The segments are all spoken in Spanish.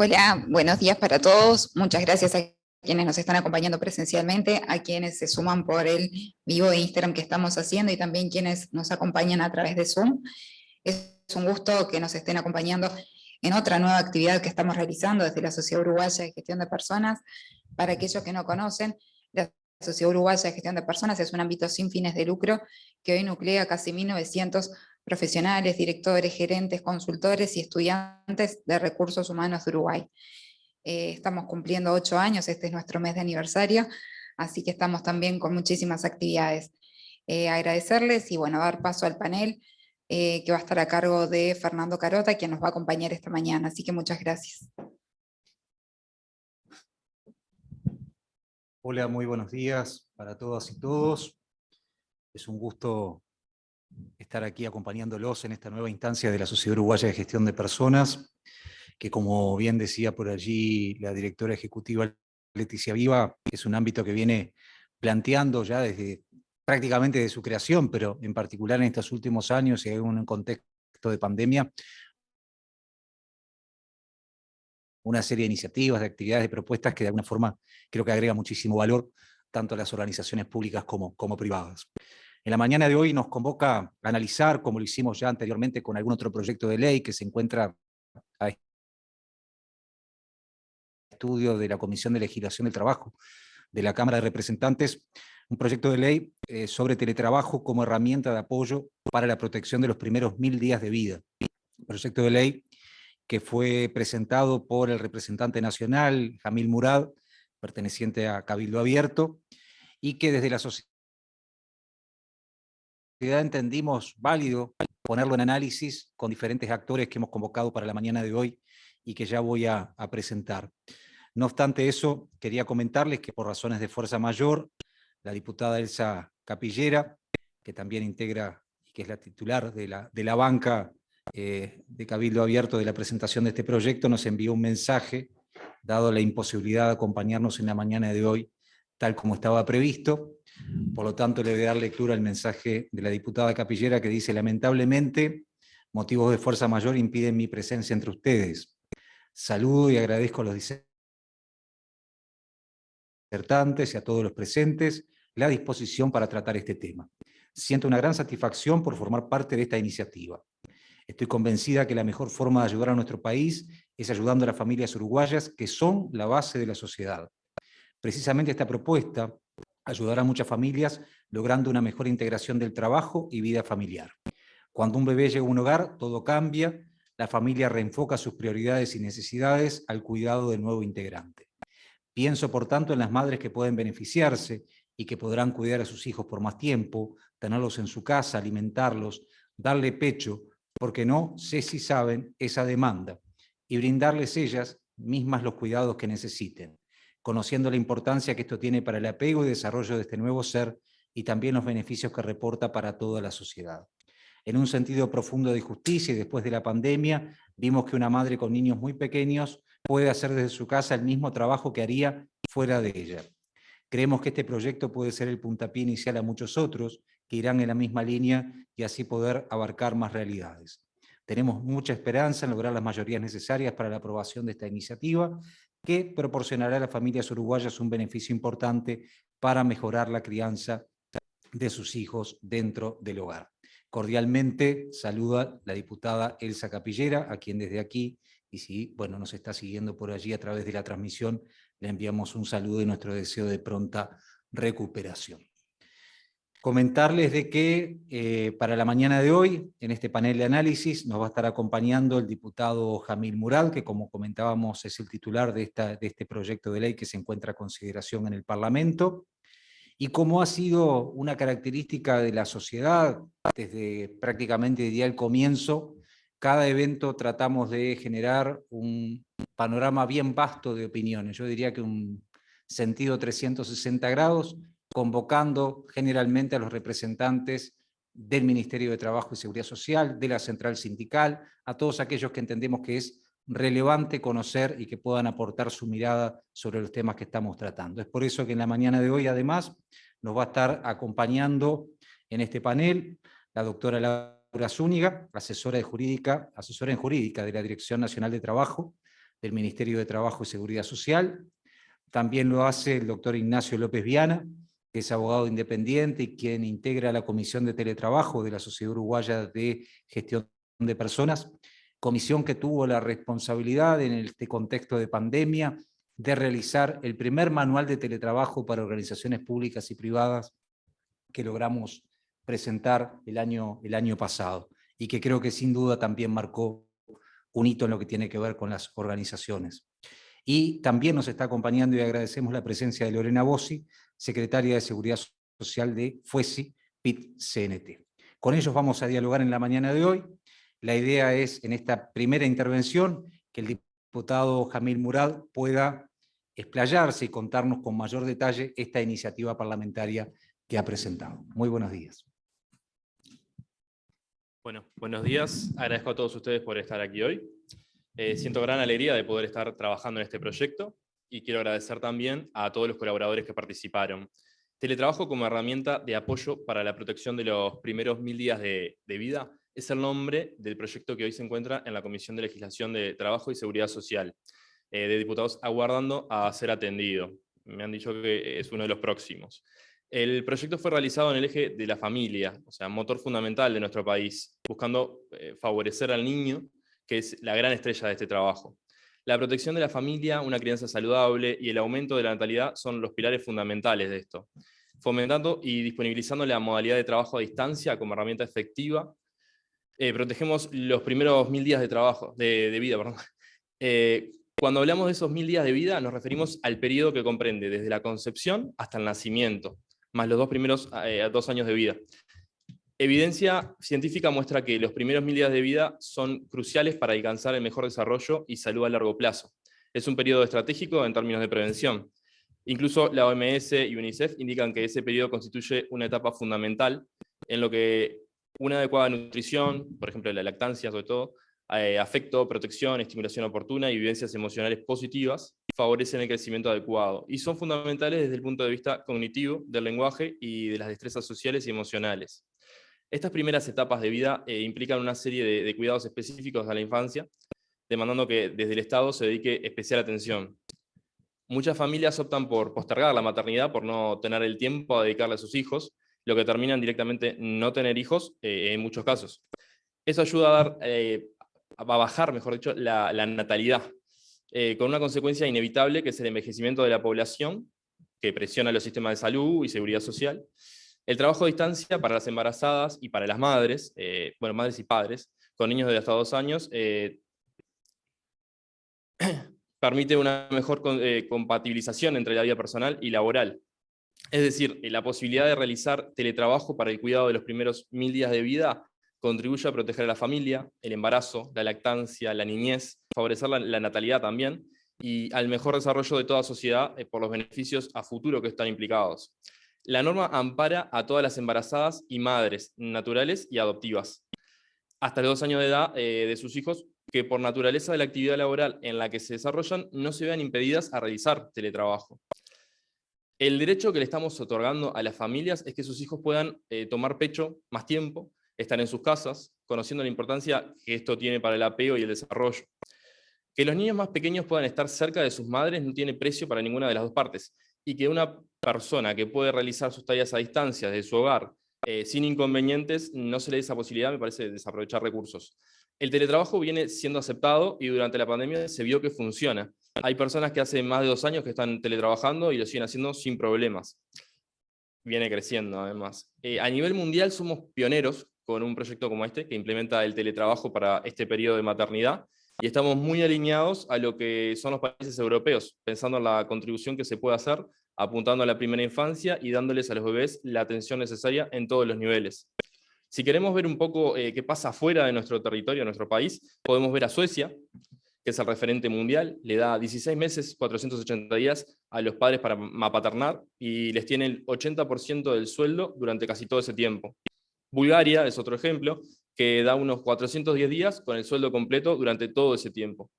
Hola, buenos días para todos. Muchas gracias a quienes nos están acompañando presencialmente, a quienes se suman por el vivo de Instagram que estamos haciendo y también quienes nos acompañan a través de Zoom. Es un gusto que nos estén acompañando en otra nueva actividad que estamos realizando desde la Sociedad Uruguaya de Gestión de Personas. Para aquellos que no conocen, la Sociedad Uruguaya de Gestión de Personas es un ámbito sin fines de lucro que hoy nuclea casi 1.900 profesionales, directores, gerentes, consultores y estudiantes de recursos humanos de Uruguay. Estamos cumpliendo 8 años, este es nuestro mes de aniversario, así que estamos también con muchísimas actividades. Agradecerles y bueno, dar paso al panel que va a estar a cargo de Fernando Carota, quien nos va a acompañar esta mañana, así que muchas gracias. Hola, muy buenos días para todas y todos. Es un gusto estar aquí acompañándolos en esta nueva instancia de la Sociedad Uruguaya de Gestión de Personas, que como bien decía por allí la directora ejecutiva Leticia Viva, es un ámbito que viene planteando ya desde prácticamente de su creación, pero en particular en estos últimos años y en un contexto de pandemia, una serie de iniciativas, de actividades, de propuestas que de alguna forma creo que agrega muchísimo valor tanto a las organizaciones públicas como privadas. En la mañana de hoy nos convoca a analizar, como lo hicimos ya anteriormente con algún otro proyecto de ley que se encuentra a estudio de la Comisión de Legislación del Trabajo de la Cámara de Representantes, un proyecto de ley sobre teletrabajo como herramienta de apoyo para la protección de los primeros 1000 días de vida. Un proyecto de ley que fue presentado por el representante nacional, Jamil Murad, perteneciente a Cabildo Abierto, y que desde la sociedad entendimos válido ponerlo en análisis con diferentes actores que hemos convocado para la mañana de hoy y que ya voy a presentar. No obstante eso, quería comentarles que por razones de fuerza mayor, la diputada Elsa Capillera, que también integra y que es la titular de la banca de Cabildo Abierto de la presentación de este proyecto, nos envió un mensaje, dado la imposibilidad de acompañarnos en la mañana de hoy, tal como estaba previsto. Por lo tanto, le voy a dar lectura al mensaje de la diputada Capillera que dice: lamentablemente, motivos de fuerza mayor impiden mi presencia entre ustedes. Saludo y agradezco a los disertantes y a todos los presentes la disposición para tratar este tema. Siento una gran satisfacción por formar parte de esta iniciativa. Estoy convencida que la mejor forma de ayudar a nuestro país es ayudando a las familias uruguayas, que son la base de la sociedad. Precisamente esta propuesta ayudará a muchas familias logrando una mejor integración del trabajo y vida familiar. Cuando un bebé llega a un hogar, todo cambia, la familia reenfoca sus prioridades y necesidades al cuidado del nuevo integrante. Pienso, por tanto, en las madres que pueden beneficiarse y que podrán cuidar a sus hijos por más tiempo, tenerlos en su casa, alimentarlos, darle pecho, porque no sé si saben esa demanda, y brindarles ellas mismas los cuidados que necesiten, conociendo la importancia que esto tiene para el apego y desarrollo de este nuevo ser y también los beneficios que reporta para toda la sociedad. En un sentido profundo de justicia y después de la pandemia, vimos que una madre con niños muy pequeños puede hacer desde su casa el mismo trabajo que haría fuera de ella. Creemos que este proyecto puede ser el puntapié inicial a muchos otros que irán en la misma línea y así poder abarcar más realidades. Tenemos mucha esperanza en lograr las mayorías necesarias para la aprobación de esta iniciativa, que proporcionará a las familias uruguayas un beneficio importante para mejorar la crianza de sus hijos dentro del hogar. Cordialmente saluda la diputada Elsa Capillera, a quien desde aquí, y si nos está siguiendo por allí a través de la transmisión, le enviamos un saludo y nuestro deseo de pronta recuperación. Comentarles de que para la mañana de hoy, en este panel de análisis, nos va a estar acompañando el diputado Jamil Murad, que como comentábamos es el titular de este proyecto de ley que se encuentra a consideración en el Parlamento. Y como ha sido una característica de la sociedad, desde prácticamente diría el comienzo, cada evento tratamos de generar un panorama bien vasto de opiniones. Yo diría que un sentido 360 grados, convocando generalmente a los representantes del Ministerio de Trabajo y Seguridad Social, de la Central Sindical, a todos aquellos que entendemos que es relevante conocer y que puedan aportar su mirada sobre los temas que estamos tratando. Es por eso que en la mañana de hoy, además, nos va a estar acompañando en este panel la doctora Laura Zúñiga, asesora en jurídica de la Dirección Nacional de Trabajo, del Ministerio de Trabajo y Seguridad Social. También lo hace el doctor Ignacio López Viana, que es abogado independiente y quien integra la Comisión de Teletrabajo de la Sociedad Uruguaya de Gestión de Personas, comisión que tuvo la responsabilidad en este contexto de pandemia de realizar el primer manual de teletrabajo para organizaciones públicas y privadas que logramos presentar el año pasado, y que creo que sin duda también marcó un hito en lo que tiene que ver con las organizaciones. Y también nos está acompañando, y agradecemos la presencia de Lorena Bossi, secretaria de Seguridad Social de FUESI, PIT-CNT. Con ellos vamos a dialogar en la mañana de hoy. La idea es, en esta primera intervención, que el diputado Jamil Murad pueda explayarse y contarnos con mayor detalle esta iniciativa parlamentaria que ha presentado. Muy buenos días. Bueno, buenos días. Agradezco a todos ustedes por estar aquí hoy. Siento gran alegría de poder estar trabajando en este proyecto y quiero agradecer también a todos los colaboradores que participaron. Teletrabajo como herramienta de apoyo para la protección de los primeros 1000 días de vida es el nombre del proyecto que hoy se encuentra en la Comisión de Legislación de Trabajo y Seguridad Social, de diputados aguardando a ser atendido. Me han dicho que es uno de los próximos. El proyecto fue realizado en el eje de la familia, o sea, motor fundamental de nuestro país, buscando favorecer al niño, que es la gran estrella de este trabajo. La protección de la familia, una crianza saludable y el aumento de la natalidad son los pilares fundamentales de esto. Fomentando y disponibilizando la modalidad de trabajo a distancia como herramienta efectiva, protegemos los primeros 1000 días de trabajo, de vida. Cuando hablamos de esos 1000 días de vida, nos referimos al periodo que comprende desde la concepción hasta el nacimiento, más los 2 primeros 2 años de vida. Evidencia científica muestra que los primeros 1000 días de vida son cruciales para alcanzar el mejor desarrollo y salud a largo plazo. Es un periodo estratégico en términos de prevención. Incluso la OMS y UNICEF indican que ese periodo constituye una etapa fundamental en lo que una adecuada nutrición, por ejemplo la lactancia sobre todo, afecto, protección, estimulación oportuna y vivencias emocionales positivas favorecen el crecimiento adecuado y son fundamentales desde el punto de vista cognitivo, del lenguaje y de las destrezas sociales y emocionales. Estas primeras etapas de vida implican una serie de cuidados específicos a la infancia, demandando que desde el Estado se dedique especial atención. Muchas familias optan por postergar la maternidad por no tener el tiempo a dedicarle a sus hijos, lo que terminan directamente no tener hijos en muchos casos. Eso ayuda a bajar, mejor dicho, la natalidad, con una consecuencia inevitable que es el envejecimiento de la población, que presiona los sistemas de salud y seguridad social. El trabajo a distancia para las embarazadas y para las madres, madres y padres, con niños de hasta 2 años, permite una mejor compatibilización entre la vida personal y laboral. Es decir, la posibilidad de realizar teletrabajo para el cuidado de los primeros 1000 días de vida contribuye a proteger a la familia, el embarazo, la lactancia, la niñez, favorecer la natalidad también, y al mejor desarrollo de toda sociedad por los beneficios a futuro que están implicados. La norma ampara a todas las embarazadas y madres naturales y adoptivas, hasta los 2 años de edad de sus hijos, que por naturaleza de la actividad laboral en la que se desarrollan no se vean impedidas a realizar teletrabajo. El derecho que le estamos otorgando a las familias es que sus hijos puedan tomar pecho más tiempo, estar en sus casas, conociendo la importancia que esto tiene para el apego y el desarrollo. Que los niños más pequeños puedan estar cerca de sus madres no tiene precio para ninguna de las dos partes, y que una persona que puede realizar sus tareas a distancia desde su hogar sin inconvenientes, no se le dé esa posibilidad, me parece desaprovechar recursos. El teletrabajo viene siendo aceptado y durante la pandemia se vio que funciona. Hay personas que hace más de 2 años que están teletrabajando y lo siguen haciendo sin problemas. Viene creciendo además. A nivel mundial somos pioneros con un proyecto como este que implementa el teletrabajo para este periodo de maternidad y estamos muy alineados a lo que son los países europeos, pensando en la contribución que se puede hacer, apuntando a la primera infancia y dándoles a los bebés la atención necesaria en todos los niveles. Si queremos ver un poco qué pasa fuera de nuestro territorio, de nuestro país, podemos ver a Suecia, que es el referente mundial, le da 16 meses, 480 días a los padres para mapaternar y les tiene el 80% del sueldo durante casi todo ese tiempo. Bulgaria es otro ejemplo, que da unos 410 días con el sueldo completo durante todo ese tiempo.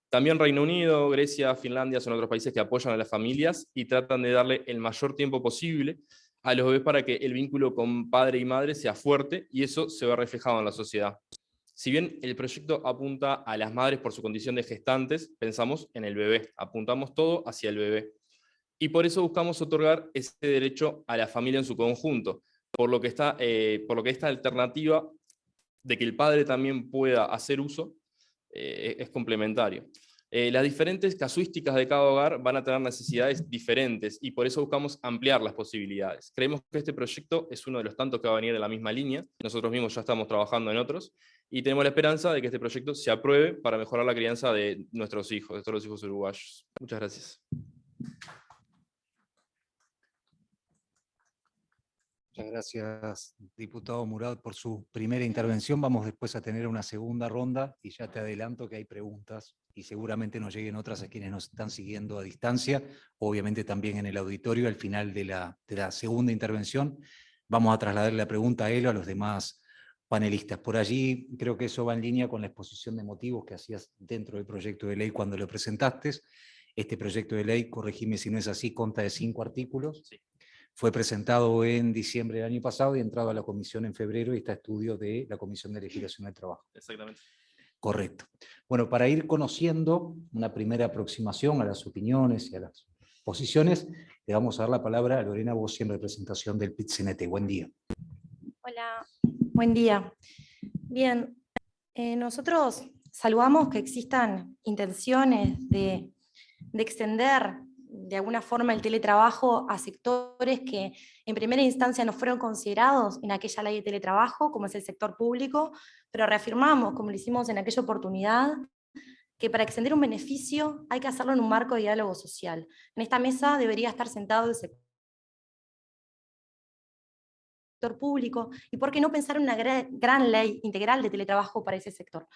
También Reino Unido, Grecia, Finlandia son otros países que apoyan a las familias y tratan de darle el mayor tiempo posible a los bebés para que el vínculo con padre y madre sea fuerte y eso se ve reflejado en la sociedad. Si bien el proyecto apunta a las madres por su condición de gestantes, pensamos en el bebé, apuntamos todo hacia el bebé. Y por eso buscamos otorgar ese derecho a la familia en su conjunto, por lo que esta alternativa de que el padre también pueda hacer uso es complementario. Las diferentes casuísticas de cada hogar van a tener necesidades diferentes y por eso buscamos ampliar las posibilidades. Creemos que este proyecto es uno de los tantos que va a venir de la misma línea. Nosotros mismos ya estamos trabajando en otros y tenemos la esperanza de que este proyecto se apruebe para mejorar la crianza de nuestros hijos, de todos los hijos uruguayos. Muchas gracias. Muchas gracias, diputado Murad, por su primera intervención. Vamos después a tener una segunda ronda y ya te adelanto que hay preguntas y seguramente nos lleguen otras a quienes nos están siguiendo a distancia, obviamente también en el auditorio. Al final de la segunda intervención vamos a trasladar la pregunta a él o a los demás panelistas. Por allí creo que eso va en línea con la exposición de motivos que hacías dentro del proyecto de ley cuando lo presentaste. Este proyecto de ley, corregime si no es así, consta de 5 artículos. Sí. Fue presentado en diciembre del año pasado y entrado a la comisión en febrero y está a estudio de la Comisión de Legislación del Trabajo. Exactamente. Correcto. Bueno, para ir conociendo una primera aproximación a las opiniones y a las posiciones, le vamos a dar la palabra a Lorena Bossi en representación del PIT-CNT. Buen día. Hola, buen día. Bien, nosotros saludamos que existan intenciones de extender de alguna forma el teletrabajo a sectores que en primera instancia no fueron considerados en aquella ley de teletrabajo, como es el sector público, pero reafirmamos, como lo hicimos en aquella oportunidad, que para extender un beneficio hay que hacerlo en un marco de diálogo social. En esta mesa debería estar sentado el sector público, y por qué no pensar en una gran ley integral de teletrabajo para ese sector.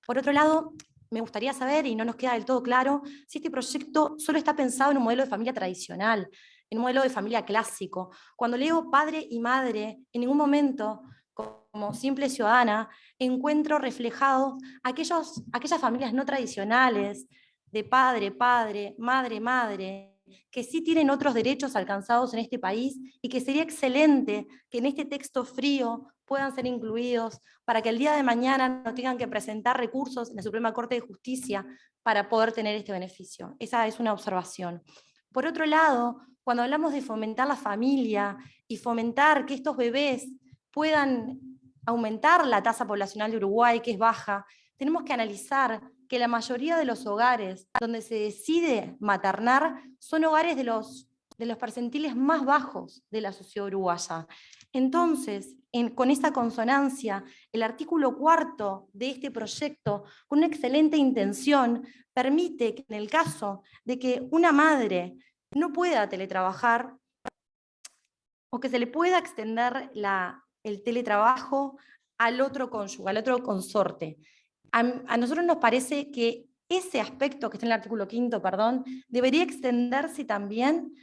Por otro lado, me gustaría saber, y no nos queda del todo claro, si este proyecto solo está pensado en un modelo de familia tradicional, en un modelo de familia clásico. Cuando leo padre y madre, en ningún momento, como simple ciudadana, encuentro reflejados aquellas familias no tradicionales, de padre, padre, madre, madre, que sí tienen otros derechos alcanzados en este país y que sería excelente que en este texto frío puedan ser incluidos para que el día de mañana no tengan que presentar recursos en la Suprema Corte de Justicia para poder tener este beneficio. Esa es una observación. Por otro lado, cuando hablamos de fomentar la familia y fomentar que estos bebés puedan aumentar la tasa poblacional de Uruguay, que es baja, tenemos que analizar que la mayoría de los hogares donde se decide maternar son hogares de los percentiles más bajos de la sociedad uruguaya. Entonces, con esa consonancia, el artículo 4 de este proyecto, con una excelente intención, permite que en el caso de que una madre no pueda teletrabajar, o que se le pueda extender el teletrabajo al otro cónyuge, al otro consorte. A nosotros nos parece que ese aspecto que está en el artículo 5, debería extenderse también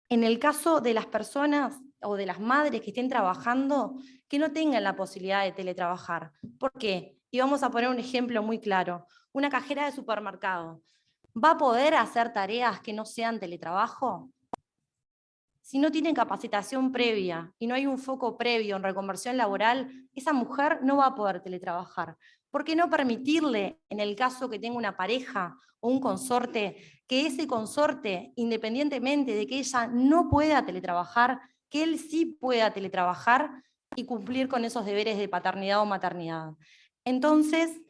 en el caso de las personas o de las madres que estén trabajando que no tengan la posibilidad de teletrabajar. ¿Por qué? Y vamos a poner un ejemplo muy claro. Una cajera de supermercado, ¿va a poder hacer tareas que no sean teletrabajo? Si no tienen capacitación previa y no hay un foco previo en reconversión laboral, esa mujer no va a poder teletrabajar. ¿Por qué no permitirle, en el caso que tenga una pareja o un consorte, que ese consorte, independientemente de que ella no pueda teletrabajar, que él sí pueda teletrabajar y cumplir con esos deberes de paternidad o maternidad? Entonces,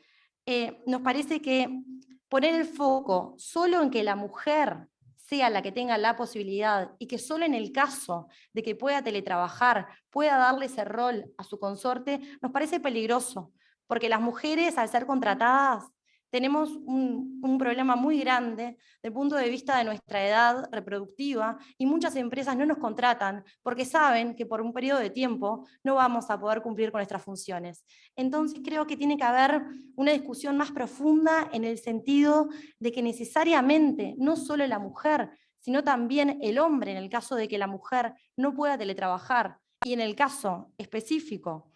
nos parece que poner el foco solo en que la mujer sea la que tenga la posibilidad y que solo en el caso de que pueda teletrabajar, pueda darle ese rol a su consorte, nos parece peligroso, porque las mujeres, al ser contratadas, tenemos un problema muy grande desde el punto de vista de nuestra edad reproductiva, y muchas empresas no nos contratan porque saben que por un periodo de tiempo no vamos a poder cumplir con nuestras funciones. Entonces creo que tiene que haber una discusión más profunda en el sentido de que necesariamente no solo la mujer, sino también el hombre, en el caso de que la mujer no pueda teletrabajar, y en el caso específico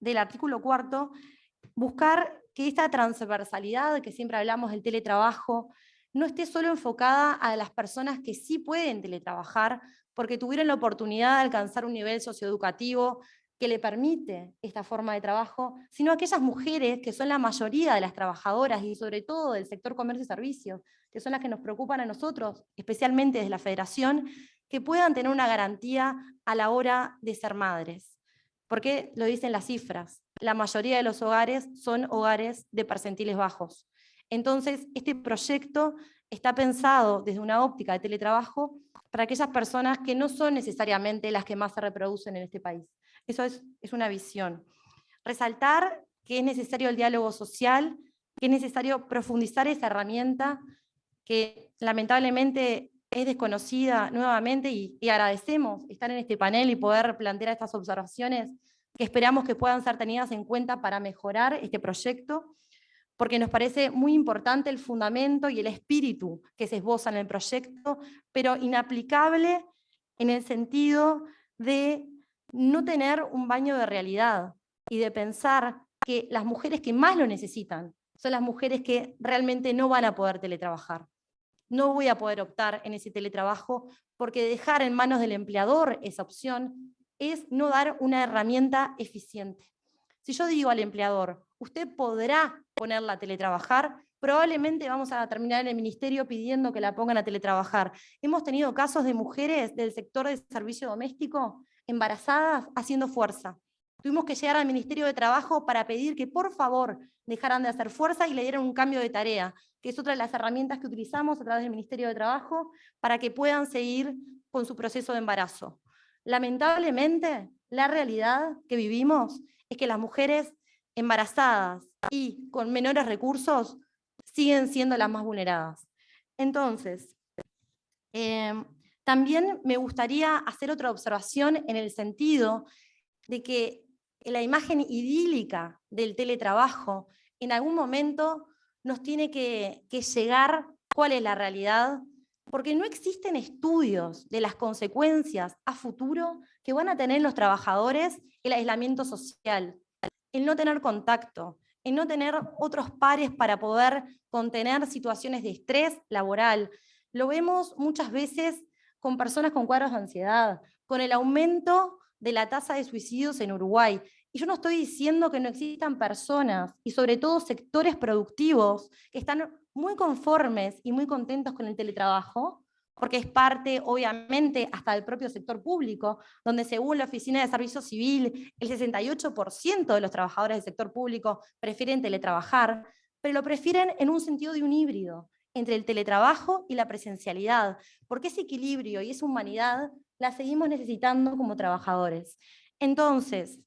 del artículo 4, buscar que esta transversalidad que siempre hablamos del teletrabajo no esté solo enfocada a las personas que sí pueden teletrabajar porque tuvieron la oportunidad de alcanzar un nivel socioeducativo que le permite esta forma de trabajo, sino aquellas mujeres que son la mayoría de las trabajadoras y sobre todo del sector comercio y servicios, que son las que nos preocupan a nosotros, especialmente desde la Federación, que puedan tener una garantía a la hora de ser madres. Porque lo dicen las cifras, la mayoría de los hogares son hogares de percentiles bajos. Entonces, este proyecto está pensado desde una óptica de teletrabajo para aquellas personas que no son necesariamente las que más se reproducen en este país. Eso es una visión. Resaltar que es necesario el diálogo social, que es necesario profundizar esa herramienta que lamentablemente es desconocida nuevamente y agradecemos estar en este panel y poder plantear estas observaciones que esperamos que puedan ser tenidas en cuenta para mejorar este proyecto, porque nos parece muy importante el fundamento y el espíritu que se esboza en el proyecto, pero inaplicable en el sentido de no tener un baño de realidad y de pensar que las mujeres que más lo necesitan son las mujeres que realmente no van a poder teletrabajar. No voy a poder optar en ese teletrabajo porque dejar en manos del empleador esa opción es no dar una herramienta eficiente. Si yo digo al empleador, usted podrá ponerla a teletrabajar, probablemente vamos a terminar en el ministerio pidiendo que la pongan a teletrabajar. Hemos tenido casos de mujeres del sector de servicio doméstico embarazadas haciendo fuerza. Tuvimos que llegar al Ministerio de Trabajo para pedir que por favor dejaran de hacer fuerza y le dieran un cambio de tarea, que es otra de las herramientas que utilizamos a través del Ministerio de Trabajo para que puedan seguir con su proceso de embarazo. Lamentablemente, la realidad que vivimos es que las mujeres embarazadas y con menores recursos siguen siendo las más vulneradas. Entonces, también me gustaría hacer otra observación en el sentido de que la imagen idílica del teletrabajo en algún momento nos tiene que llegar cuál es la realidad, porque no existen estudios de las consecuencias a futuro que van a tener los trabajadores el aislamiento social, el no tener contacto, el no tener otros pares para poder contener situaciones de estrés laboral. Lo vemos muchas veces con personas con cuadros de ansiedad, con el aumento de la tasa de suicidios en Uruguay. Y yo no estoy diciendo que no existan personas, y sobre todo sectores productivos, que están muy conformes y muy contentos con el teletrabajo, porque es parte, obviamente, hasta del propio sector público, donde según la Oficina de Servicio Civil, el 68% de los trabajadores del sector público prefieren teletrabajar, pero lo prefieren en un sentido de un híbrido, entre el teletrabajo y la presencialidad, porque ese equilibrio y esa humanidad la seguimos necesitando como trabajadores. Entonces,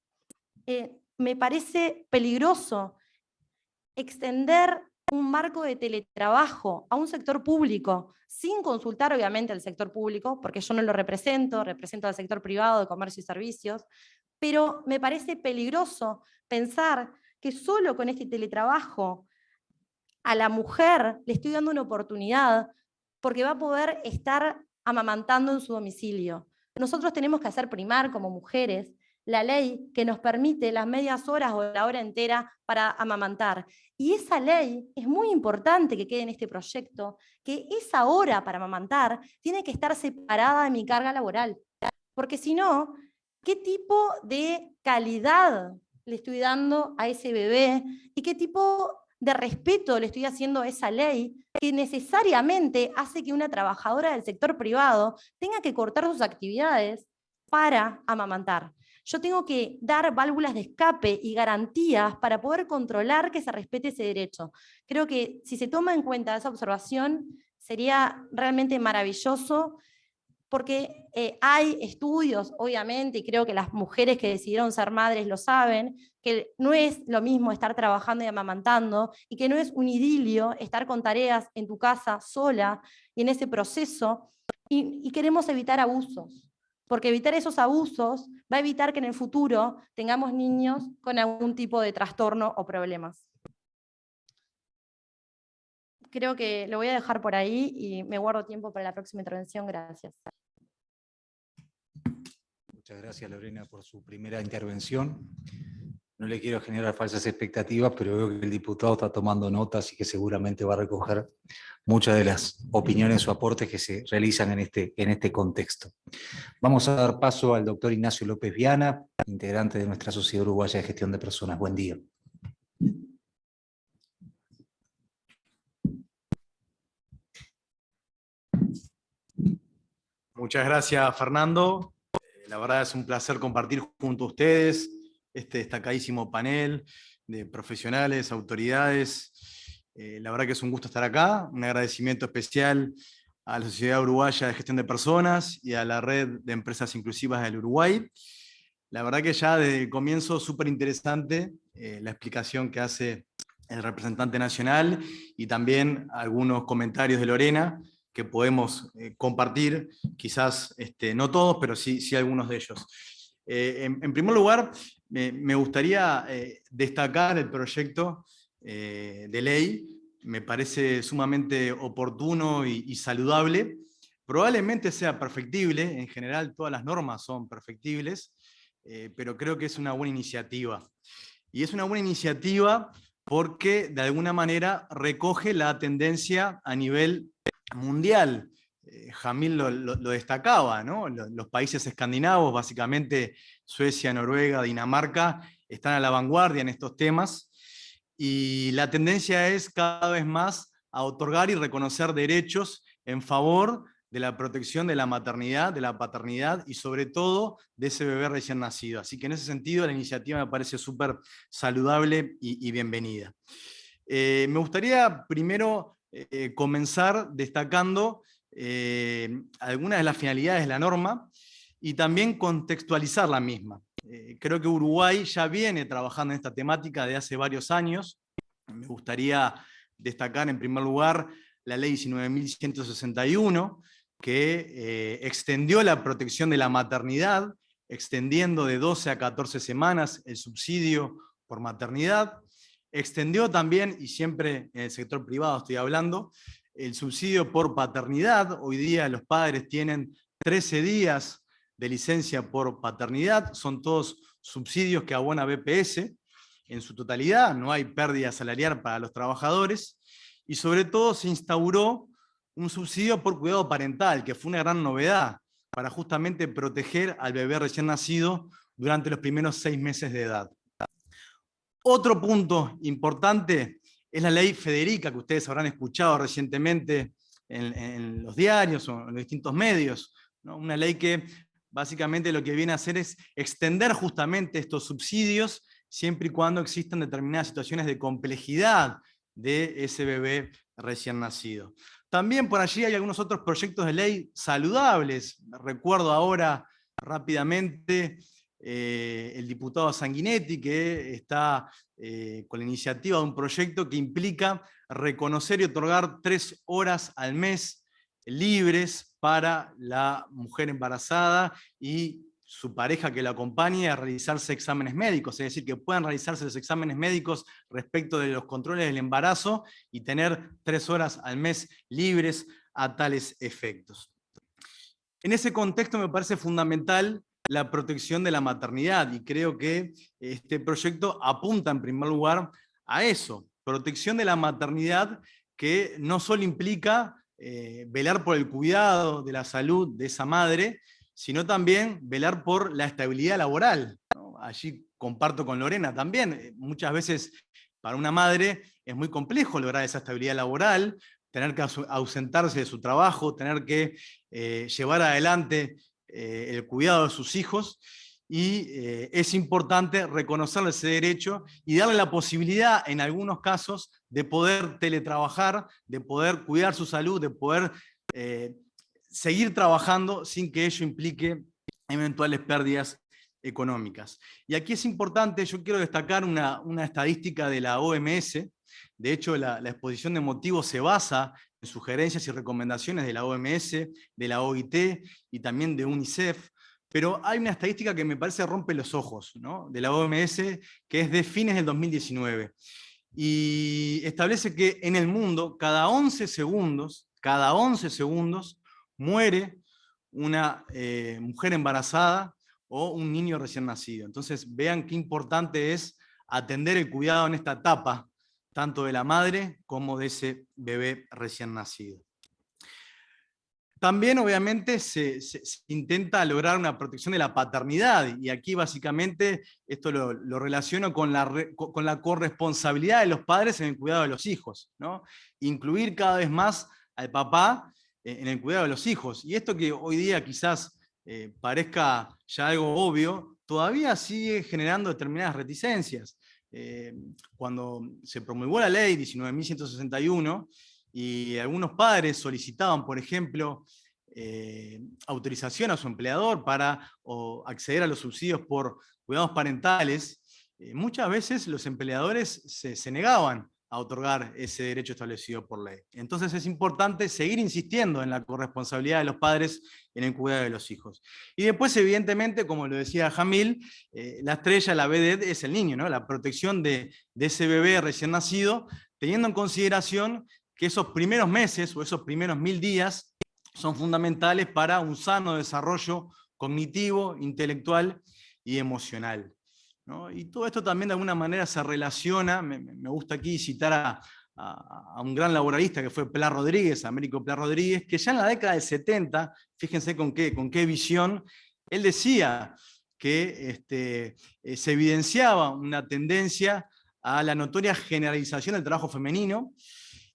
me parece peligroso extender un marco de teletrabajo a un sector público, sin consultar obviamente al sector público, porque yo no lo represento, represento al sector privado de comercio y servicios, pero me parece peligroso pensar que solo con este teletrabajo a la mujer le estoy dando una oportunidad porque va a poder estar amamantando en su domicilio. Nosotros tenemos que hacer primar como mujeres la ley que nos permite las medias horas o la hora entera para amamantar. Y esa ley es muy importante que quede en este proyecto, que esa hora para amamantar tiene que estar separada de mi carga laboral. Porque si no, ¿qué tipo de calidad le estoy dando a ese bebé? ¿Y qué tipo de respeto le estoy haciendo a esa ley que necesariamente hace que una trabajadora del sector privado tenga que cortar sus actividades para amamantar? Yo tengo que dar válvulas de escape y garantías para poder controlar que se respete ese derecho. Creo que si se toma en cuenta esa observación, sería realmente maravilloso, porque hay estudios, obviamente, y creo que las mujeres que decidieron ser madres lo saben, que no es lo mismo estar trabajando y amamantando, y que no es un idilio estar con tareas en tu casa sola y en ese proceso, y queremos evitar abusos. Porque evitar esos abusos va a evitar que en el futuro tengamos niños con algún tipo de trastorno o problemas. Creo que lo voy a dejar por ahí y me guardo tiempo para la próxima intervención. Gracias. Muchas gracias, Lorena, por su primera intervención. No le quiero generar falsas expectativas, pero veo que el diputado está tomando notas y que seguramente va a recoger muchas de las opiniones o aportes que se realizan en este contexto. Vamos a dar paso al doctor Ignacio López Viana, integrante de nuestra Sociedad Uruguaya de Gestión de Personas. Buen día. Muchas gracias, Fernando. La verdad es un placer compartir junto a ustedes este destacadísimo panel de profesionales, autoridades. La verdad que es un gusto estar acá. Un agradecimiento especial a la Sociedad Uruguaya de Gestión de Personas y a la Red de Empresas Inclusivas del Uruguay. La verdad que ya desde el comienzo súper interesante la explicación que hace el representante nacional y también algunos comentarios de Lorena que podemos compartir, quizás no todos, pero sí algunos de ellos. En primer lugar, me gustaría destacar el proyecto de ley. Me parece sumamente oportuno y saludable. Probablemente sea perfectible, en general todas las normas son perfectibles, pero creo que es una buena iniciativa. Y es una buena iniciativa porque de alguna manera recoge la tendencia a nivel mundial. Jamil lo destacaba, ¿no? Los países escandinavos, básicamente Suecia, Noruega, Dinamarca, están a la vanguardia en estos temas, y la tendencia es cada vez más a otorgar y reconocer derechos en favor de la protección de la maternidad, de la paternidad y sobre todo de ese bebé recién nacido. Así que en ese sentido la iniciativa me parece súper saludable y bienvenida. Me gustaría primero comenzar destacando algunas de las finalidades de la norma y también contextualizar la misma. Creo que Uruguay ya viene trabajando en esta temática de hace varios años. Me gustaría destacar en primer lugar la ley 19.161, que extendió la protección de la maternidad, extendiendo de 12 a 14 semanas el subsidio por maternidad. Extendió también, y siempre en el sector privado estoy hablando, el subsidio por paternidad. Hoy día los padres tienen 13 días de licencia por paternidad, son todos subsidios que abona BPS en su totalidad, no hay pérdida salarial para los trabajadores, y sobre todo se instauró un subsidio por cuidado parental, que fue una gran novedad, para justamente proteger al bebé recién nacido durante los primeros 6 meses de edad. Otro punto importante es la ley Federica, que ustedes habrán escuchado recientemente en los diarios o en los distintos medios, ¿no? Una ley que básicamente lo que viene a hacer es extender justamente estos subsidios siempre y cuando existan determinadas situaciones de complejidad de ese bebé recién nacido. También por allí hay algunos otros proyectos de ley saludables. Recuerdo ahora rápidamente el diputado Sanguinetti, que está con la iniciativa de un proyecto que implica reconocer y otorgar 3 horas al mes libres para la mujer embarazada y su pareja que la acompañe a realizarse exámenes médicos, es decir, que puedan realizarse los exámenes médicos respecto de los controles del embarazo y tener 3 horas al mes libres a tales efectos. En ese contexto me parece fundamental la protección de la maternidad, y creo que este proyecto apunta en primer lugar a eso, protección de la maternidad, que no solo implica velar por el cuidado de la salud de esa madre, sino también velar por la estabilidad laboral, ¿no? Allí comparto con Lorena también, muchas veces para una madre es muy complejo lograr esa estabilidad laboral, tener que ausentarse de su trabajo, tener que llevar adelante el cuidado de sus hijos, y es importante reconocerle ese derecho y darle la posibilidad en algunos casos de poder teletrabajar, de poder cuidar su salud, de poder seguir trabajando sin que ello implique eventuales pérdidas económicas. Y aquí es importante, yo quiero destacar una estadística de la OMS. De hecho, la exposición de motivos se basa en sugerencias y recomendaciones de la OMS, de la OIT y también de UNICEF, pero hay una estadística que me parece rompe los ojos, ¿no? De la OMS, que es de fines del 2019, y establece que en el mundo cada 11 segundos muere una mujer embarazada o un niño recién nacido. Entonces vean qué importante es atender el cuidado en esta etapa, tanto de la madre como de ese bebé recién nacido. También, obviamente, se intenta lograr una protección de la paternidad, y aquí básicamente esto lo relaciono con la corresponsabilidad de los padres en el cuidado de los hijos, ¿no? Incluir cada vez más al papá en el cuidado de los hijos. Y esto que hoy día quizás parezca ya algo obvio, todavía sigue generando determinadas reticencias. Cuando se promulgó la ley 19.161, y algunos padres solicitaban, por ejemplo, autorización a su empleador para acceder a los subsidios por cuidados parentales, muchas veces los empleadores se negaban a otorgar ese derecho establecido por ley. Entonces es importante seguir insistiendo en la corresponsabilidad de los padres en el cuidado de los hijos. Y después, evidentemente, como lo decía Jamil, la estrella, la vedette, es el niño, ¿no? La protección de ese bebé recién nacido, teniendo en consideración que esos primeros meses o esos primeros 1000 días son fundamentales para un sano desarrollo cognitivo, intelectual y emocional, ¿no? Y todo esto también de alguna manera se relaciona, me gusta aquí citar a un gran laboralista que fue Pla Rodríguez, Américo Pla Rodríguez, que ya en la década del 70, fíjense con qué visión, él decía que se evidenciaba una tendencia a la notoria generalización del trabajo femenino,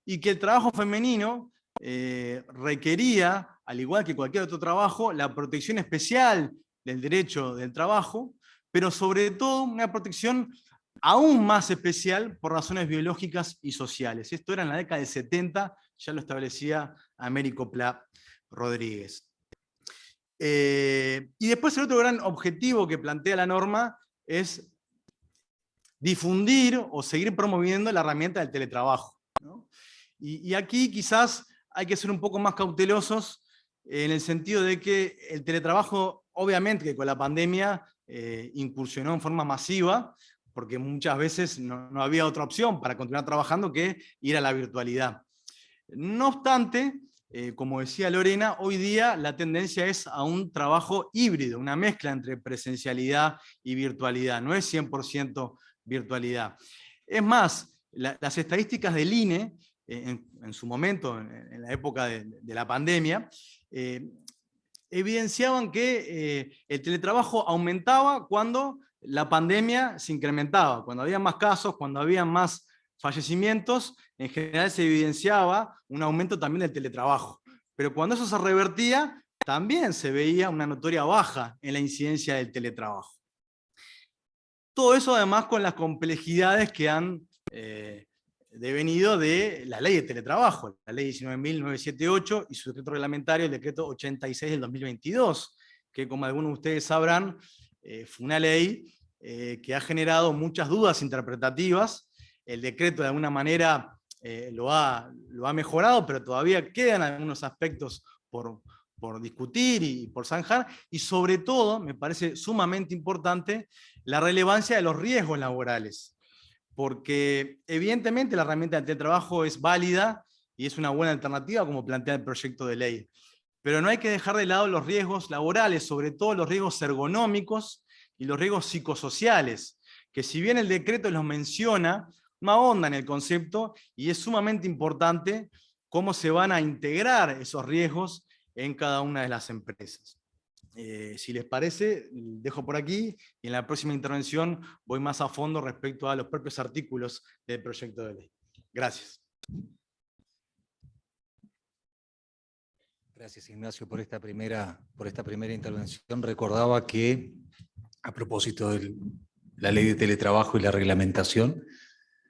y que el trabajo femenino requería, al igual que cualquier otro trabajo, la protección especial del derecho del trabajo, pero sobre todo una protección aún más especial por razones biológicas y sociales. Esto era en la década del 70, ya lo establecía Américo Pla Rodríguez. Y después el otro gran objetivo que plantea la norma es difundir o seguir promoviendo la herramienta del teletrabajo, ¿no? Y aquí quizás hay que ser un poco más cautelosos en el sentido de que el teletrabajo, obviamente que con la pandemia incursionó en forma masiva, porque muchas veces no había otra opción para continuar trabajando que ir a la virtualidad. No obstante, como decía Lorena, hoy día la tendencia es a un trabajo híbrido, una mezcla entre presencialidad y virtualidad, no es 100% virtualidad. Es más, las estadísticas del INE, en su momento, en la época de la pandemia, evidenciaban que el teletrabajo aumentaba cuando la pandemia se incrementaba, cuando había más casos, cuando había más fallecimientos, en general se evidenciaba un aumento también del teletrabajo. Pero cuando eso se revertía, también se veía una notoria baja en la incidencia del teletrabajo. Todo eso además con las complejidades que han devenido de la ley de teletrabajo, la ley 19.978 y su decreto reglamentario, el decreto 86 del 2022, que como algunos de ustedes sabrán, fue una ley que ha generado muchas dudas interpretativas. El decreto de alguna manera lo ha mejorado, pero todavía quedan algunos aspectos por discutir y por zanjar, y sobre todo, me parece sumamente importante, la relevancia de los riesgos laborales. Porque evidentemente la herramienta del teletrabajo es válida y es una buena alternativa como plantea el proyecto de ley. Pero no hay que dejar de lado los riesgos laborales, sobre todo los riesgos ergonómicos y los riesgos psicosociales, que si bien el decreto los menciona, no ahonda en el concepto, y es sumamente importante cómo se van a integrar esos riesgos en cada una de las empresas. Si les parece, dejo por aquí y en la próxima intervención voy más a fondo respecto a los propios artículos del proyecto de ley. Gracias. Gracias, Ignacio, por esta primera intervención. Recordaba que, a propósito de la ley de teletrabajo y la reglamentación,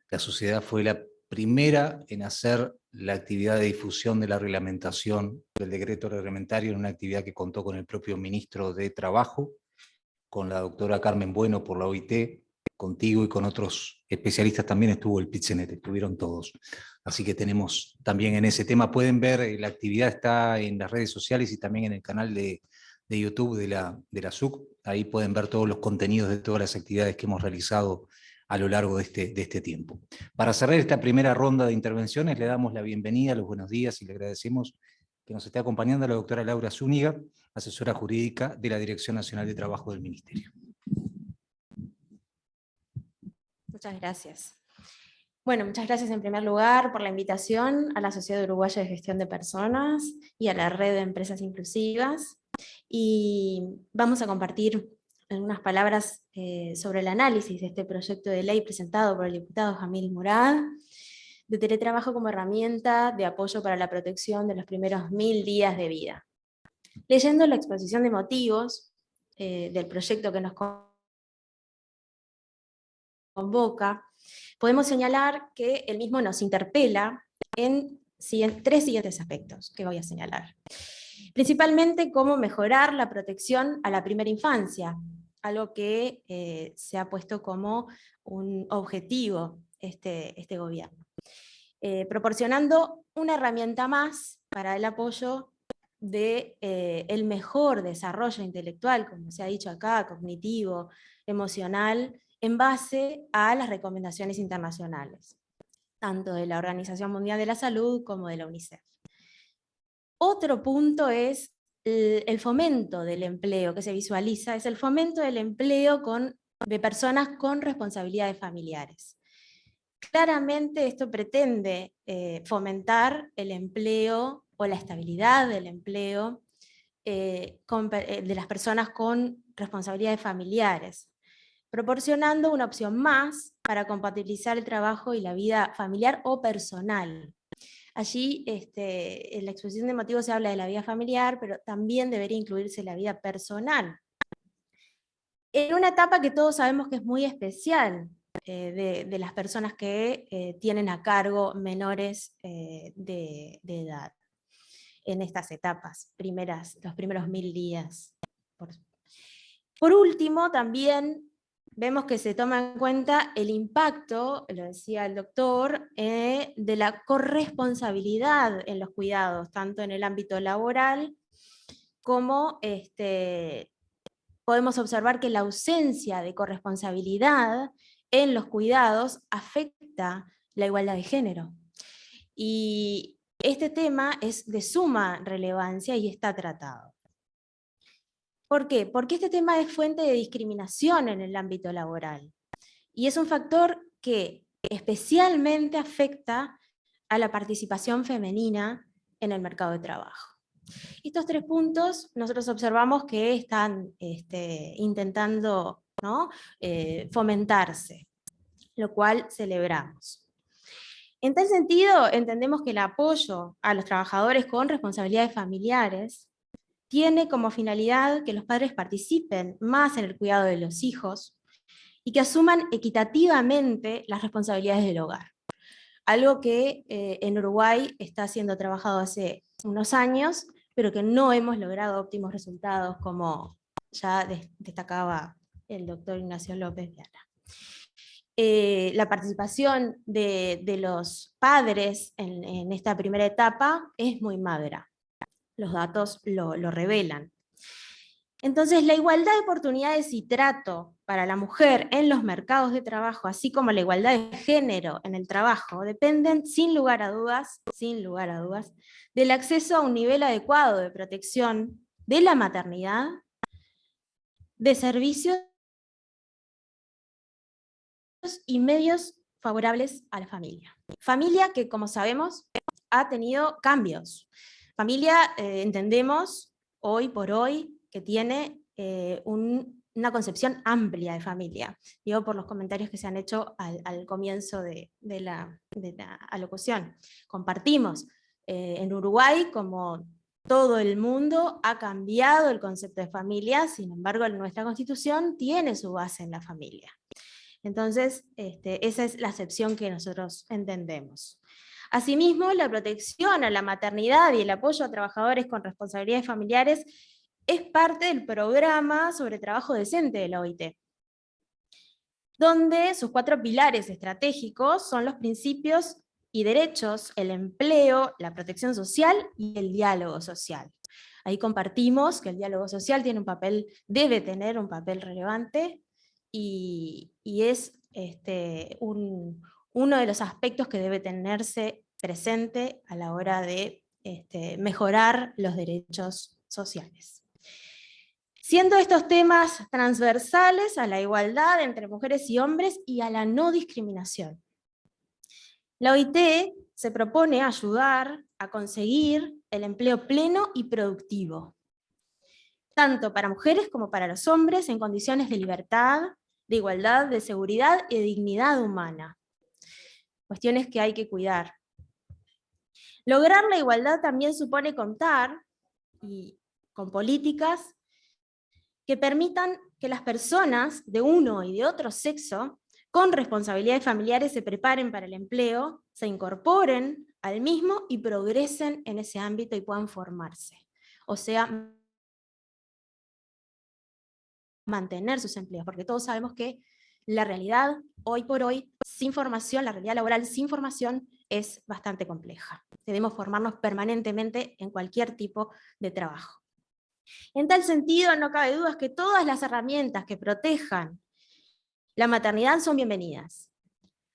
la sociedad fue la primera en hacer la actividad de difusión de la reglamentación del decreto reglamentario, en una actividad que contó con el propio ministro de Trabajo, con la doctora Carmen Bueno por la OIT, contigo y con otros especialistas también estuvo el PIT-CNT, estuvieron todos. Así que tenemos también en ese tema, pueden ver, la actividad está en las redes sociales y también en el canal de YouTube de la SUC, ahí pueden ver todos los contenidos de todas las actividades que hemos realizado a lo largo de este tiempo. Para cerrar esta primera ronda de intervenciones, le damos la bienvenida, los buenos días, y le agradecemos que nos esté acompañando a la doctora Laura Zúñiga, asesora jurídica de la Dirección Nacional de Trabajo del Ministerio. Muchas gracias. Bueno, muchas gracias en primer lugar por la invitación a la Sociedad Uruguaya de Gestión de Personas y a la Red de Empresas Inclusivas. Y vamos a compartir algunas palabras sobre el análisis de este proyecto de ley presentado por el diputado Jamil Murad, de teletrabajo como herramienta de apoyo para la protección de los primeros 1000 días de vida. Leyendo la exposición de motivos del proyecto que nos convoca, podemos señalar que el mismo nos interpela en tres siguientes aspectos que voy a señalar. Principalmente cómo mejorar la protección a la primera infancia, algo que se ha puesto como un objetivo este gobierno. Proporcionando una herramienta más para el apoyo del mejor desarrollo intelectual, como se ha dicho acá, cognitivo, emocional, en base a las recomendaciones internacionales, tanto de la Organización Mundial de la Salud como de la UNICEF. Otro punto es el fomento del empleo que se visualiza, es el fomento del empleo de personas con responsabilidades familiares. Claramente esto pretende fomentar el empleo o la estabilidad del empleo de las personas con responsabilidades familiares, proporcionando una opción más para compatibilizar el trabajo y la vida familiar o personal. Allí en la exposición de motivos se habla de la vida familiar, pero también debería incluirse la vida personal. En una etapa que todos sabemos que es muy especial de las personas que tienen a cargo menores de edad, en estas etapas, los primeros 1000 días. Por último, también vemos que se toma en cuenta el impacto, lo decía el doctor, de la corresponsabilidad en los cuidados, tanto en el ámbito laboral como podemos observar que la ausencia de corresponsabilidad en los cuidados afecta la igualdad de género. Y este tema es de suma relevancia y está tratado. ¿Por qué? Porque este tema es fuente de discriminación en el ámbito laboral. Y es un factor que especialmente afecta a la participación femenina en el mercado de trabajo. Estos tres puntos nosotros observamos que están intentando, ¿no?, fomentarse, lo cual celebramos. En tal sentido, entendemos que el apoyo a los trabajadores con responsabilidades familiares tiene como finalidad que los padres participen más en el cuidado de los hijos y que asuman equitativamente las responsabilidades del hogar. Algo que en Uruguay está siendo trabajado hace unos años, pero que no hemos logrado óptimos resultados, como ya destacaba el doctor Ignacio López Viana. La participación de los padres en esta primera etapa es muy magra. Los datos lo revelan. Entonces, la igualdad de oportunidades y trato para la mujer en los mercados de trabajo, así como la igualdad de género en el trabajo, dependen, sin lugar a dudas, del acceso a un nivel adecuado de protección de la maternidad, de servicios y medios favorables a la familia. Familia que, como sabemos, ha tenido cambios. Familia, entendemos, hoy por hoy, que tiene una concepción amplia de familia. Digo por los comentarios que se han hecho al comienzo de la alocución. Compartimos. En Uruguay, como todo el mundo, ha cambiado el concepto de familia, sin embargo, nuestra Constitución tiene su base en la familia. Entonces, esa es la acepción que nosotros entendemos. Asimismo, la protección a la maternidad y el apoyo a trabajadores con responsabilidades familiares es parte del programa sobre trabajo decente de la OIT, donde sus 4 pilares estratégicos son los principios y derechos, el empleo, la protección social y el diálogo social. Ahí compartimos que el diálogo social debe tener un papel relevante y es uno de los aspectos que debe tenerse presente a la hora de mejorar los derechos sociales. siendo estos temas transversales a la igualdad entre mujeres y hombres y a la no discriminación. La OIT se propone ayudar a conseguir el empleo pleno y productivo, tanto para mujeres como para los hombres, en condiciones de libertad, de igualdad, de seguridad y de dignidad humana. Cuestiones que hay que cuidar. Lograr la igualdad también supone contar con políticas que permitan que las personas de uno y de otro sexo, con responsabilidades familiares, se preparen para el empleo, se incorporen al mismo y progresen en ese ámbito y puedan formarse. O sea, mantener sus empleos, porque todos sabemos que la realidad, hoy por hoy, sin formación, la realidad laboral sin formación es bastante compleja. Debemos formarnos permanentemente en cualquier tipo de trabajo. En tal sentido, no cabe duda que todas las herramientas que protejan la maternidad son bienvenidas,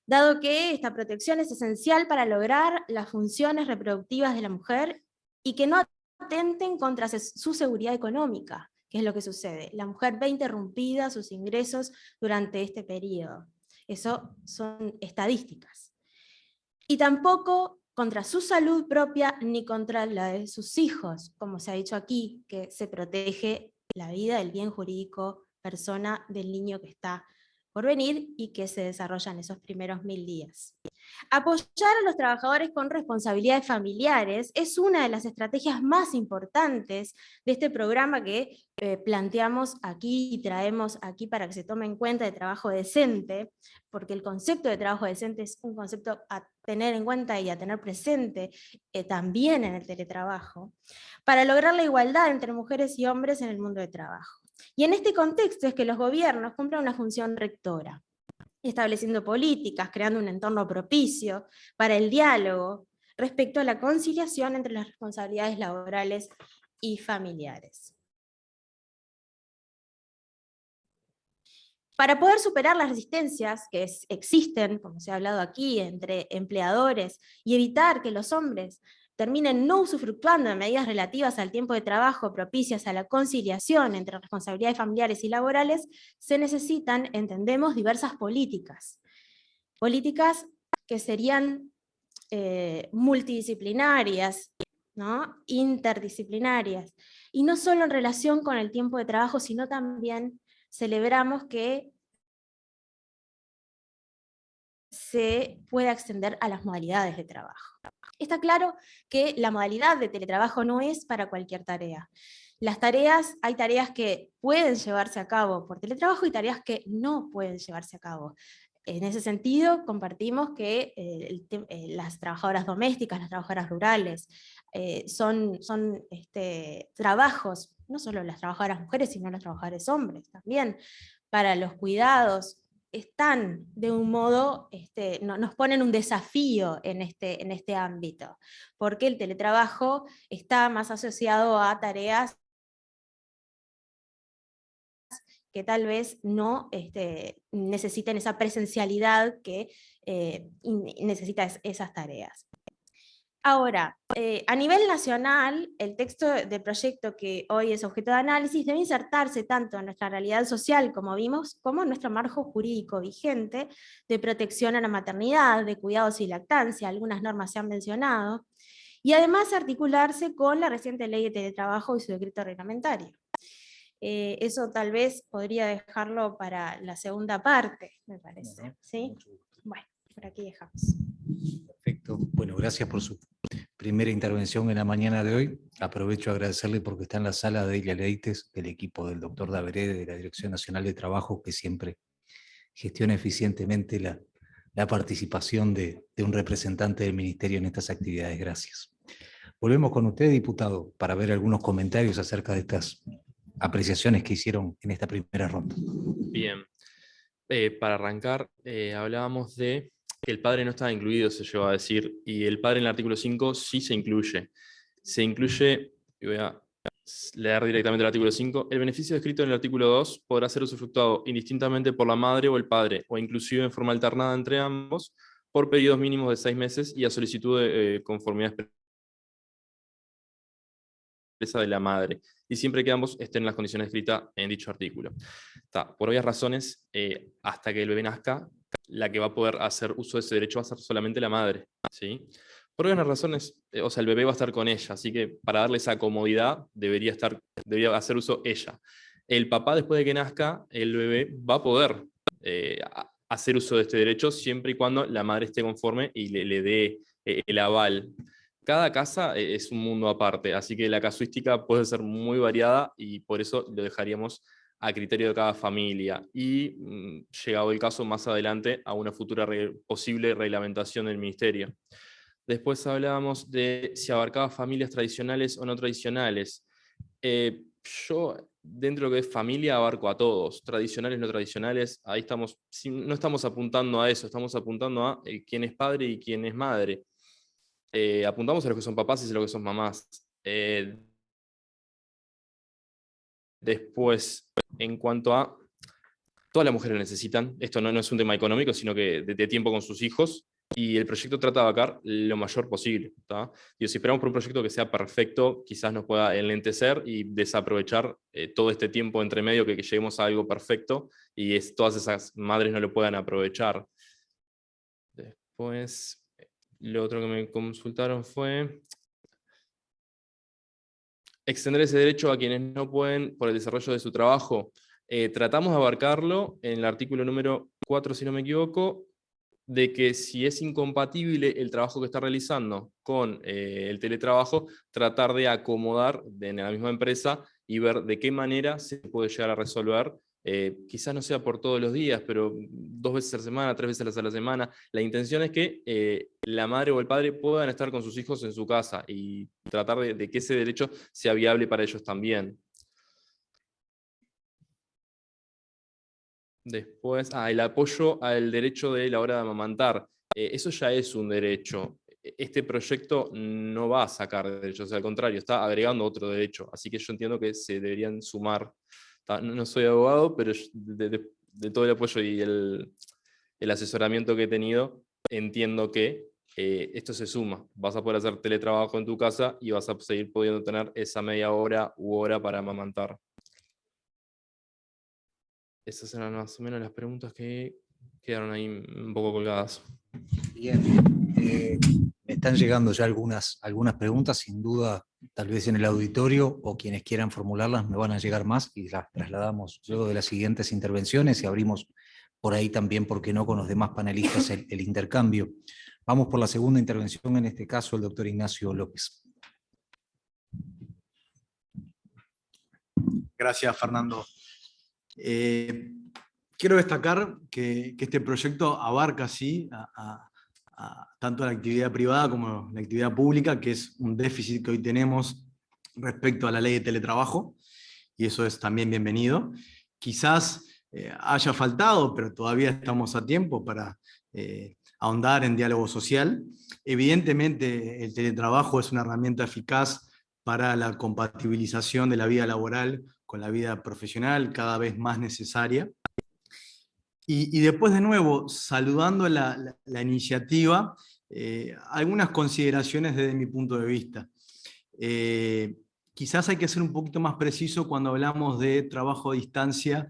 dado que esta protección es esencial para lograr las funciones reproductivas de la mujer y que no atenten contra su seguridad económica, que es lo que sucede. La mujer ve interrumpida sus ingresos durante este periodo. Eso son estadísticas. Y tampoco contra su salud propia ni contra la de sus hijos, como se ha dicho aquí, que se protege la vida, el bien jurídico, persona del niño que está por venir y que se desarrolla en esos primeros 1000 días. Apoyar a los trabajadores con responsabilidades familiares es una de las estrategias más importantes de este programa que planteamos aquí y traemos aquí para que se tome en cuenta de trabajo decente, porque el concepto de trabajo decente es un concepto a tener en cuenta y a tener presente también en el teletrabajo, para lograr la igualdad entre mujeres y hombres en el mundo de trabajo. Y en este contexto es que los gobiernos cumplen una función rectora, estableciendo políticas, creando un entorno propicio para el diálogo respecto a la conciliación entre las responsabilidades laborales y familiares. Para poder superar las resistencias que existen, como se ha hablado aquí, entre empleadores, y evitar que los hombres terminen no usufructuando de medidas relativas al tiempo de trabajo propicias a la conciliación entre responsabilidades familiares y laborales, se necesitan, entendemos, diversas políticas. Políticas que serían multidisciplinarias, ¿no? Interdisciplinarias, y no solo en relación con el tiempo de trabajo, sino también celebramos que se pueda extender a las modalidades de trabajo. Está claro que la modalidad de teletrabajo no es para cualquier tarea. Hay tareas que pueden llevarse a cabo por teletrabajo y tareas que no pueden llevarse a cabo. En ese sentido, compartimos que las trabajadoras domésticas, las trabajadoras rurales, son trabajos, no solo las trabajadoras mujeres, sino los trabajadores hombres también, para los cuidados, están de un modo, nos ponen un desafío en este ámbito, porque el teletrabajo está más asociado a tareas que tal vez no necesiten esa presencialidad que necesita esas tareas. Ahora, a nivel nacional, el texto del proyecto que hoy es objeto de análisis debe insertarse tanto en nuestra realidad social, como vimos, como en nuestro marco jurídico vigente de protección a la maternidad, de cuidados y lactancia, algunas normas se han mencionado, y además articularse con la reciente ley de teletrabajo y su decreto reglamentario. Eso tal vez podría dejarlo para la segunda parte, me parece. Bueno, ¿Sí? Bueno, por aquí dejamos. Perfecto. Bueno, gracias por su primera intervención en la mañana de hoy. Aprovecho a agradecerle porque está en la sala Delia Leites, del equipo del doctor Daveré, de la Dirección Nacional de Trabajo, que siempre gestiona eficientemente la participación de un representante del Ministerio en estas actividades. Gracias. Volvemos con usted, diputado, para ver algunos comentarios acerca de estas apreciaciones que hicieron en esta primera ronda. Bien. Para arrancar, hablábamos de que el padre no estaba incluido, se llegó a decir, y el padre en el artículo 5 sí se incluye. Se incluye, y voy a leer directamente el artículo 5, el beneficio descrito en el artículo 2 podrá ser usufructuado indistintamente por la madre o el padre, o inclusive en forma alternada entre ambos, por periodos mínimos de 6 meses y a solicitud de conformidad empresa de la madre, y siempre que ambos estén en las condiciones descritas en dicho artículo. Por obvias razones, hasta que el bebé nazca, la que va a poder hacer uso de ese derecho va a ser solamente la madre, ¿sí? Por obvias razones, o sea, el bebé va a estar con ella, así que para darle esa comodidad debería hacer uso ella. El papá, después de que nazca, el bebé va a poder hacer uso de este derecho siempre y cuando la madre esté conforme y le dé el aval. Cada casa es un mundo aparte, así que la casuística puede ser muy variada y por eso lo dejaríamos a criterio de cada familia. Y llegado el caso más adelante a una futura posible reglamentación del ministerio. Después hablábamos de si abarcaba familias tradicionales o no tradicionales. Yo, dentro de lo que es familia, abarco a todos, tradicionales, no tradicionales, ahí no estamos apuntando a eso, estamos apuntando a quién es padre y quién es madre. Apuntamos a los que son papás y a los que son mamás. Después, en cuanto a... Todas las mujeres necesitan, esto no es un tema económico, sino que de tiempo con sus hijos, y el proyecto trata de abarcar lo mayor posible. Si esperamos por un proyecto que sea perfecto, quizás nos pueda enlentecer y desaprovechar todo este tiempo entre medio que lleguemos a algo perfecto, y todas esas madres no lo puedan aprovechar. Después, lo otro que me consultaron fue extender ese derecho a quienes no pueden por el desarrollo de su trabajo. Tratamos de abarcarlo en el artículo número 4, si no me equivoco, de que si es incompatible el trabajo que está realizando con el teletrabajo, tratar de acomodar en la misma empresa y ver de qué manera se puede llegar a resolver. Quizás no sea por todos los días, pero 2 veces a la semana, 3 veces a la semana. La intención es que la madre o el padre puedan estar con sus hijos en su casa y tratar de que ese derecho sea viable para ellos también. Después, el apoyo al derecho de la hora de amamantar. Eso ya es un derecho. Este proyecto no va a sacar derechos, al contrario, está agregando otro derecho. Así que yo entiendo que se deberían sumar. No soy abogado, pero de todo el apoyo y el asesoramiento que he tenido, entiendo que esto se suma. Vas a poder hacer teletrabajo en tu casa y vas a seguir pudiendo tener esa media hora u hora para amamantar. Esas eran más o menos las preguntas que quedaron ahí un poco colgadas. Bien, están llegando ya algunas preguntas, sin duda, tal vez en el auditorio o quienes quieran formularlas me van a llegar más y las trasladamos luego de las siguientes intervenciones y abrimos por ahí también, ¿por qué no?, con los demás panelistas el intercambio. Vamos por la segunda intervención, en este caso el doctor Ignacio López. Gracias, Fernando. Quiero destacar que este proyecto abarca sí, tanto la actividad privada como la actividad pública, que es un déficit que hoy tenemos respecto a la ley de teletrabajo, y eso es también bienvenido. Quizás haya faltado, pero todavía estamos a tiempo para ahondar en diálogo social. Evidentemente el teletrabajo es una herramienta eficaz para la compatibilización de la vida laboral con la vida profesional, cada vez más necesaria. Y después, de nuevo, saludando la iniciativa, algunas consideraciones desde mi punto de vista. Quizás hay que ser un poquito más preciso cuando hablamos de trabajo a distancia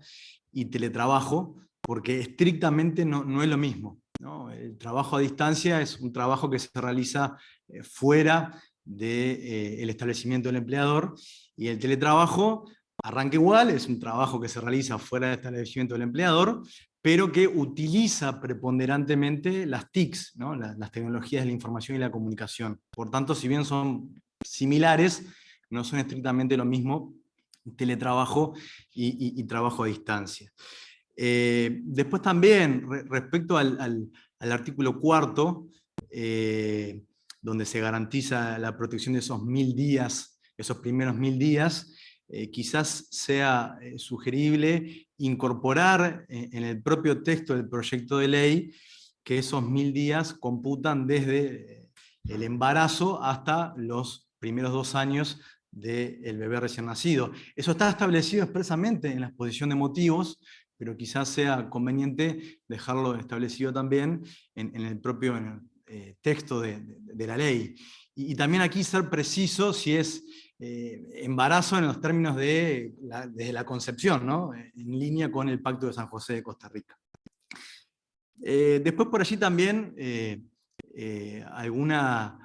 y teletrabajo, porque estrictamente no es lo mismo, ¿no? El trabajo a distancia es un trabajo que se realiza fuera del establecimiento del empleador, y el teletrabajo arranca igual, es un trabajo que se realiza fuera del establecimiento del empleador, pero que utiliza preponderantemente las TICs, ¿no? las tecnologías de la información y la comunicación. Por tanto, si bien son similares, no son estrictamente lo mismo teletrabajo y trabajo a distancia. Después también, respecto al artículo 4, donde se garantiza la protección de esos 1000 días, esos primeros 1000 días, quizás sea sugerible incorporar en el propio texto del proyecto de ley que esos 1000 días computan desde el embarazo hasta los primeros 2 años del bebé recién nacido. Eso está establecido expresamente en la exposición de motivos, pero quizás sea conveniente dejarlo establecido también en el propio texto de la ley. Y también aquí ser preciso si es embarazo en los términos de desde la concepción, ¿no? En línea con el Pacto de San José de Costa Rica. Después por allí también alguna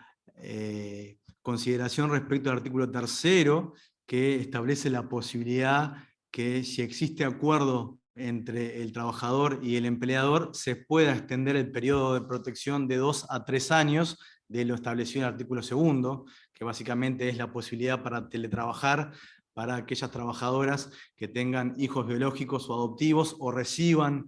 consideración respecto al artículo 3º, que establece la posibilidad que si existe acuerdo entre el trabajador y el empleador, se pueda extender el periodo de protección de 2 a 3 años de lo establecido en el artículo 2º, que básicamente es la posibilidad para teletrabajar para aquellas trabajadoras que tengan hijos biológicos o adoptivos o reciban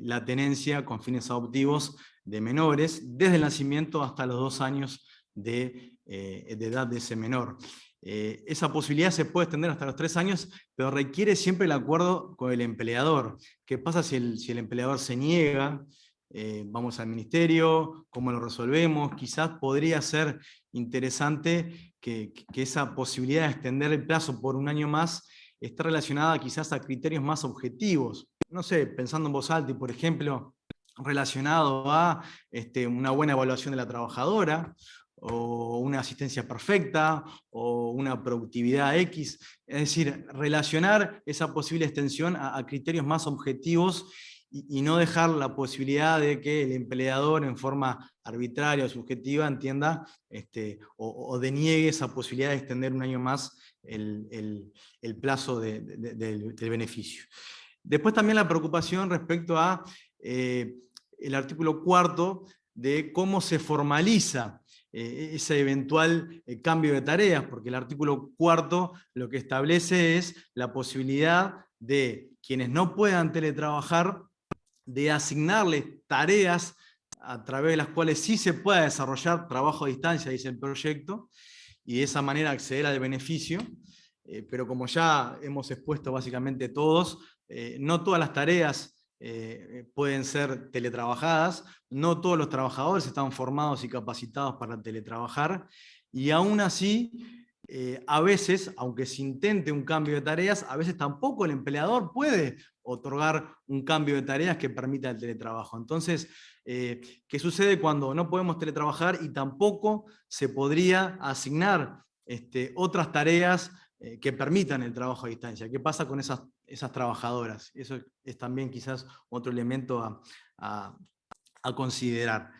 la tenencia con fines adoptivos de menores, desde el nacimiento hasta los 2 años de edad de ese menor. Esa posibilidad se puede extender hasta los 3 años, pero requiere siempre el acuerdo con el empleador. ¿Qué pasa si el empleador se niega? Vamos al ministerio, ¿cómo lo resolvemos? Quizás podría ser interesante que esa posibilidad de extender el plazo por 1 año más esté relacionada quizás a criterios más objetivos. No sé, pensando en voz alta y, por ejemplo, relacionado a una buena evaluación de la trabajadora, o una asistencia perfecta, o una productividad X. Es decir, relacionar esa posible extensión a criterios más objetivos y no dejar la posibilidad de que el empleador en forma arbitraria o subjetiva entienda o deniegue esa posibilidad de extender 1 año más el plazo del beneficio. Después también la preocupación respecto a el artículo 4 de cómo se formaliza ese eventual cambio de tareas, porque el artículo 4 lo que establece es la posibilidad de quienes no puedan teletrabajar, de asignarles tareas a través de las cuales sí se pueda desarrollar trabajo a distancia, dice el proyecto, y de esa manera acceder al beneficio, pero como ya hemos expuesto básicamente todos, no todas las tareas pueden ser teletrabajadas, no todos los trabajadores están formados y capacitados para teletrabajar, y aún así, a veces, aunque se intente un cambio de tareas, a veces tampoco el empleador puede otorgar un cambio de tareas que permita el teletrabajo. Entonces, ¿qué sucede cuando no podemos teletrabajar y tampoco se podría asignar otras tareas que permitan el trabajo a distancia? ¿Qué pasa con esas trabajadoras? Eso es también quizás otro elemento a considerar.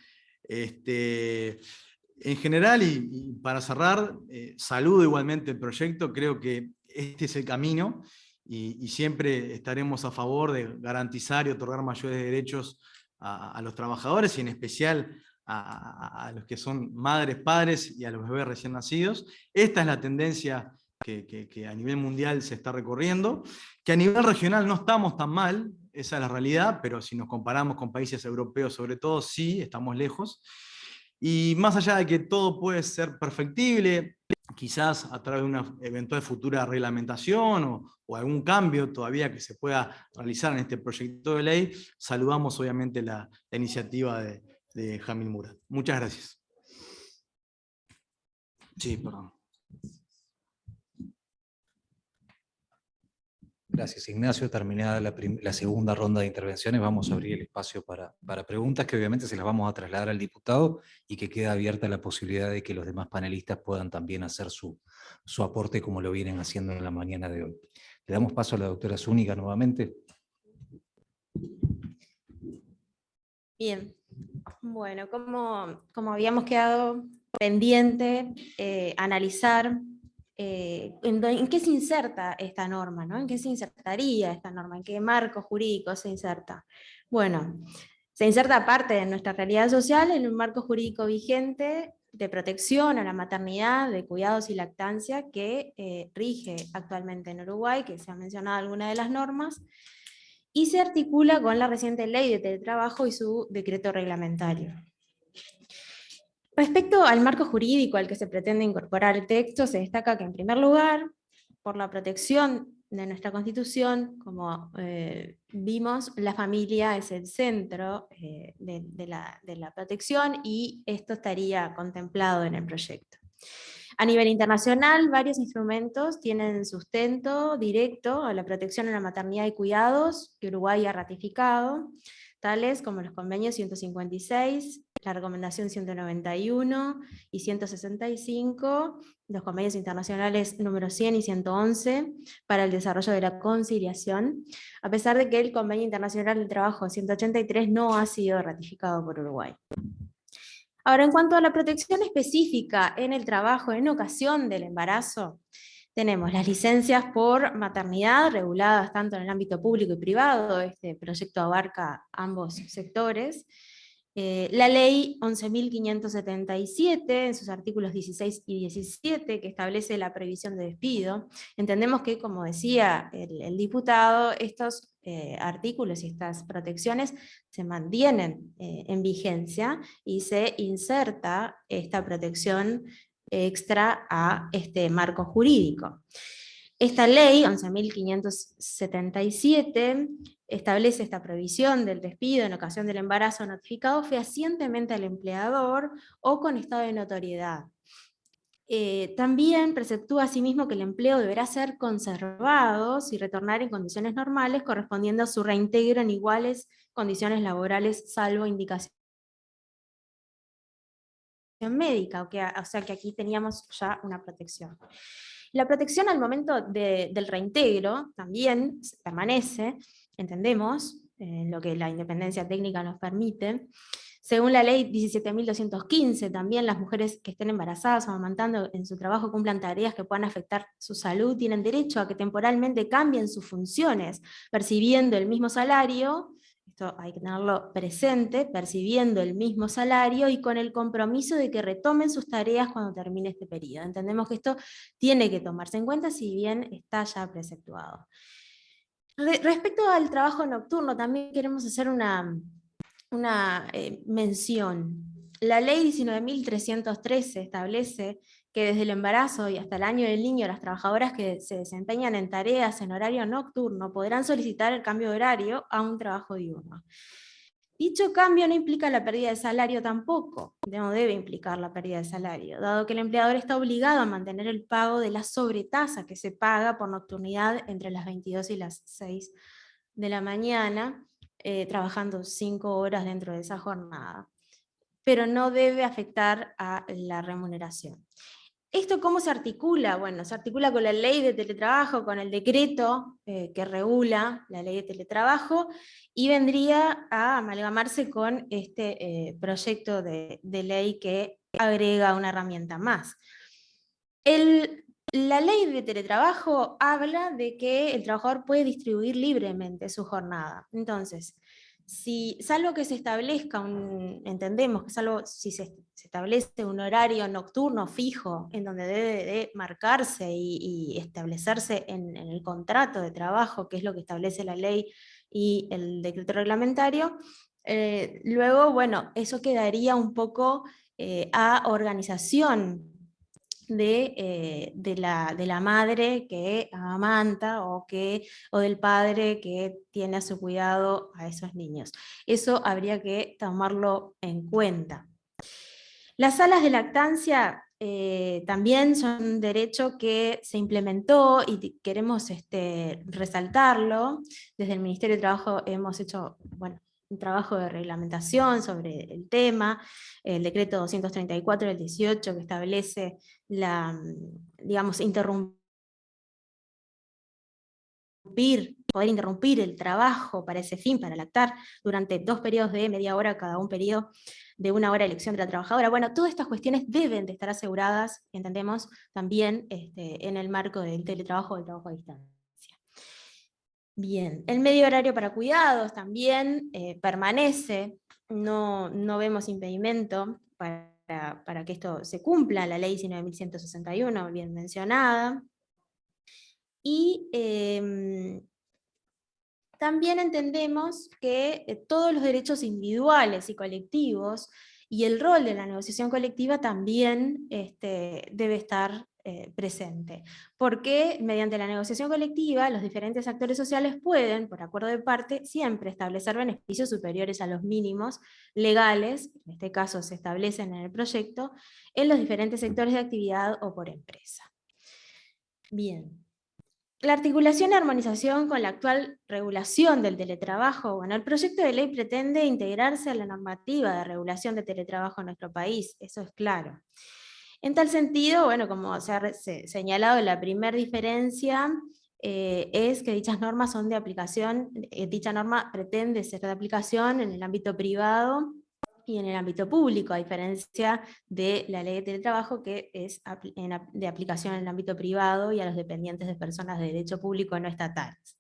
En general, y para cerrar, saludo igualmente el proyecto, creo que este es el camino y siempre estaremos a favor de garantizar y otorgar mayores derechos a los trabajadores y en especial a los que son madres, padres y a los bebés recién nacidos. Esta es la tendencia que a nivel mundial se está recorriendo, que a nivel regional no estamos tan mal, esa es la realidad, pero si nos comparamos con países europeos sobre todo, sí, estamos lejos. Y más allá de que todo puede ser perfectible, quizás a través de una eventual futura reglamentación o algún cambio todavía que se pueda realizar en este proyecto de ley, saludamos obviamente la iniciativa de Jamil Murat. Muchas gracias. Sí, perdón. Gracias, Ignacio. Terminada la segunda ronda de intervenciones, vamos a abrir el espacio para preguntas que obviamente se las vamos a trasladar al diputado y que queda abierta la posibilidad de que los demás panelistas puedan también hacer su aporte como lo vienen haciendo en la mañana de hoy. Le damos paso a la doctora Zúñiga nuevamente. Bien, bueno, como habíamos quedado pendiente, analizar ¿en qué se inserta esta norma? ¿No? ¿En qué se insertaría esta norma? ¿En qué marco jurídico se inserta? Bueno, se inserta parte de nuestra realidad social en un marco jurídico vigente de protección a la maternidad, de cuidados y lactancia que rige actualmente en Uruguay, que se ha mencionado alguna de las normas, y se articula con la reciente ley de teletrabajo y su decreto reglamentario. Respecto al marco jurídico al que se pretende incorporar el texto, se destaca que en primer lugar, por la protección de nuestra Constitución, como vimos, la familia es el centro de la protección y esto estaría contemplado en el proyecto. A nivel internacional, varios instrumentos tienen sustento directo a la protección a la maternidad y cuidados que Uruguay ha ratificado, tales como los convenios 156 la recomendación 191 y 165, los convenios internacionales número 100 y 111 para el desarrollo de la conciliación, a pesar de que el Convenio Internacional del Trabajo 183 no ha sido ratificado por Uruguay. Ahora, en cuanto a la protección específica en el trabajo en ocasión del embarazo, tenemos las licencias por maternidad reguladas tanto en el ámbito público y privado, este proyecto abarca ambos sectores. La ley 11.577 en sus artículos 16 y 17 que establece la prohibición de despido. Entendemos que, como decía el diputado, estos artículos y estas protecciones se mantienen en vigencia y se inserta esta protección extra a este marco jurídico. Esta ley, 11.577, establece esta prohibición del despido en ocasión del embarazo notificado fehacientemente al empleador o con estado de notoriedad. También preceptúa asimismo que el empleo deberá ser conservado y retornar en condiciones normales, correspondiendo a su reintegro en iguales condiciones laborales, salvo indicación médica, o sea que aquí teníamos ya una protección. La protección al momento del reintegro también permanece, entendemos, en lo que la independencia técnica nos permite. Según la ley 17.215, también las mujeres que estén embarazadas o amamantando en su trabajo cumplan tareas que puedan afectar su salud, tienen derecho a que temporalmente cambien sus funciones, percibiendo el mismo salario, esto hay que tenerlo presente, percibiendo el mismo salario y con el compromiso de que retomen sus tareas cuando termine este periodo. Entendemos que esto tiene que tomarse en cuenta, si bien está ya preceptuado. Respecto al trabajo nocturno, también queremos hacer una mención. La ley 19.313 establece que desde el embarazo y hasta el año del niño, las trabajadoras que se desempeñan en tareas en horario nocturno podrán solicitar el cambio de horario a un trabajo diurno. Dicho cambio no implica la pérdida de salario tampoco, no debe implicar la pérdida de salario, dado que el empleador está obligado a mantener el pago de la sobretasa que se paga por nocturnidad entre las 22 y las 6 de la mañana, trabajando 5 horas dentro de esa jornada, pero no debe afectar a la remuneración. ¿Esto cómo se articula? Bueno, se articula con la ley de teletrabajo, con el decreto que regula la ley de teletrabajo, y vendría a amalgamarse con este proyecto de ley que agrega una herramienta más. La ley de teletrabajo habla de que el trabajador puede distribuir libremente su jornada. Entonces, salvo que se establezca entendemos que salvo si se establece un horario nocturno fijo en donde debe de marcarse y establecerse en el contrato de trabajo, que es lo que establece la ley y el decreto reglamentario, luego, bueno, eso quedaría un poco a organización de la madre que amamanta o del padre que tiene a su cuidado a esos niños. Eso habría que tomarlo en cuenta. Las salas de lactancia también son un derecho que se implementó y queremos resaltarlo. Desde el Ministerio de Trabajo hemos hecho, bueno, un trabajo de reglamentación sobre el tema, el decreto 234 del 18 que establece poder interrumpir el trabajo para ese fin, para lactar, durante 2 periodos de media hora, cada un periodo de 1 hora de elección de la trabajadora. Bueno, todas estas cuestiones deben de estar aseguradas, entendemos, también en el marco del teletrabajo o del trabajo a distancia. Bien, el medio horario para cuidados también permanece, no vemos impedimento para que esto se cumpla, la ley 19.161, bien mencionada. Y también entendemos que todos los derechos individuales y colectivos y el rol de la negociación colectiva también debe estar presente, porque mediante la negociación colectiva los diferentes actores sociales pueden, por acuerdo de parte, siempre establecer beneficios superiores a los mínimos legales, en este caso se establecen en el proyecto, en los diferentes sectores de actividad o por empresa. Bien. La articulación y armonización con la actual regulación del teletrabajo. Bueno, el proyecto de ley pretende integrarse a la normativa de regulación de teletrabajo en nuestro país, eso es claro. En tal sentido, bueno, como se ha señalado, la primera diferencia es que dichas normas son de aplicación, dicha norma pretende ser de aplicación en el ámbito privado y en el ámbito público, a diferencia de la ley de teletrabajo, que es de aplicación en el ámbito privado y a los dependientes de personas de derecho público no estatales.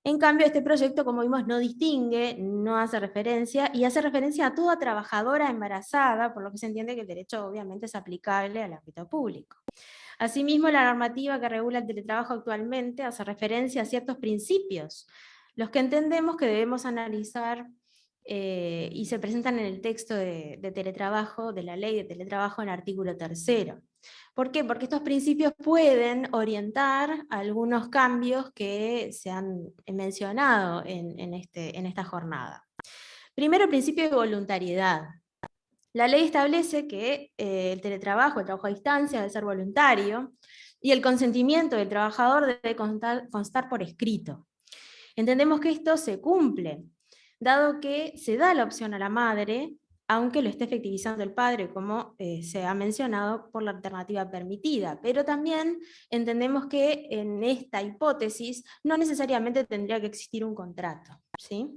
En cambio, este proyecto, como vimos, no distingue, no hace referencia, y hace referencia a toda trabajadora embarazada, por lo que se entiende que el derecho obviamente es aplicable al ámbito público. Asimismo, la normativa que regula el teletrabajo actualmente hace referencia a ciertos principios, los que entendemos que debemos analizar y se presentan en el texto de teletrabajo, de la ley de teletrabajo en el artículo 3º. ¿Por qué? Porque estos principios pueden orientar algunos cambios que se han mencionado en esta jornada. Primero, el principio de voluntariedad. La ley establece que el teletrabajo, el trabajo a distancia, debe ser voluntario, y el consentimiento del trabajador debe constar por escrito. Entendemos que esto se cumple, dado que se da la opción a la madre, aunque lo esté efectivizando el padre, como se ha mencionado, por la alternativa permitida. Pero también entendemos que en esta hipótesis no necesariamente tendría que existir un contrato, ¿sí?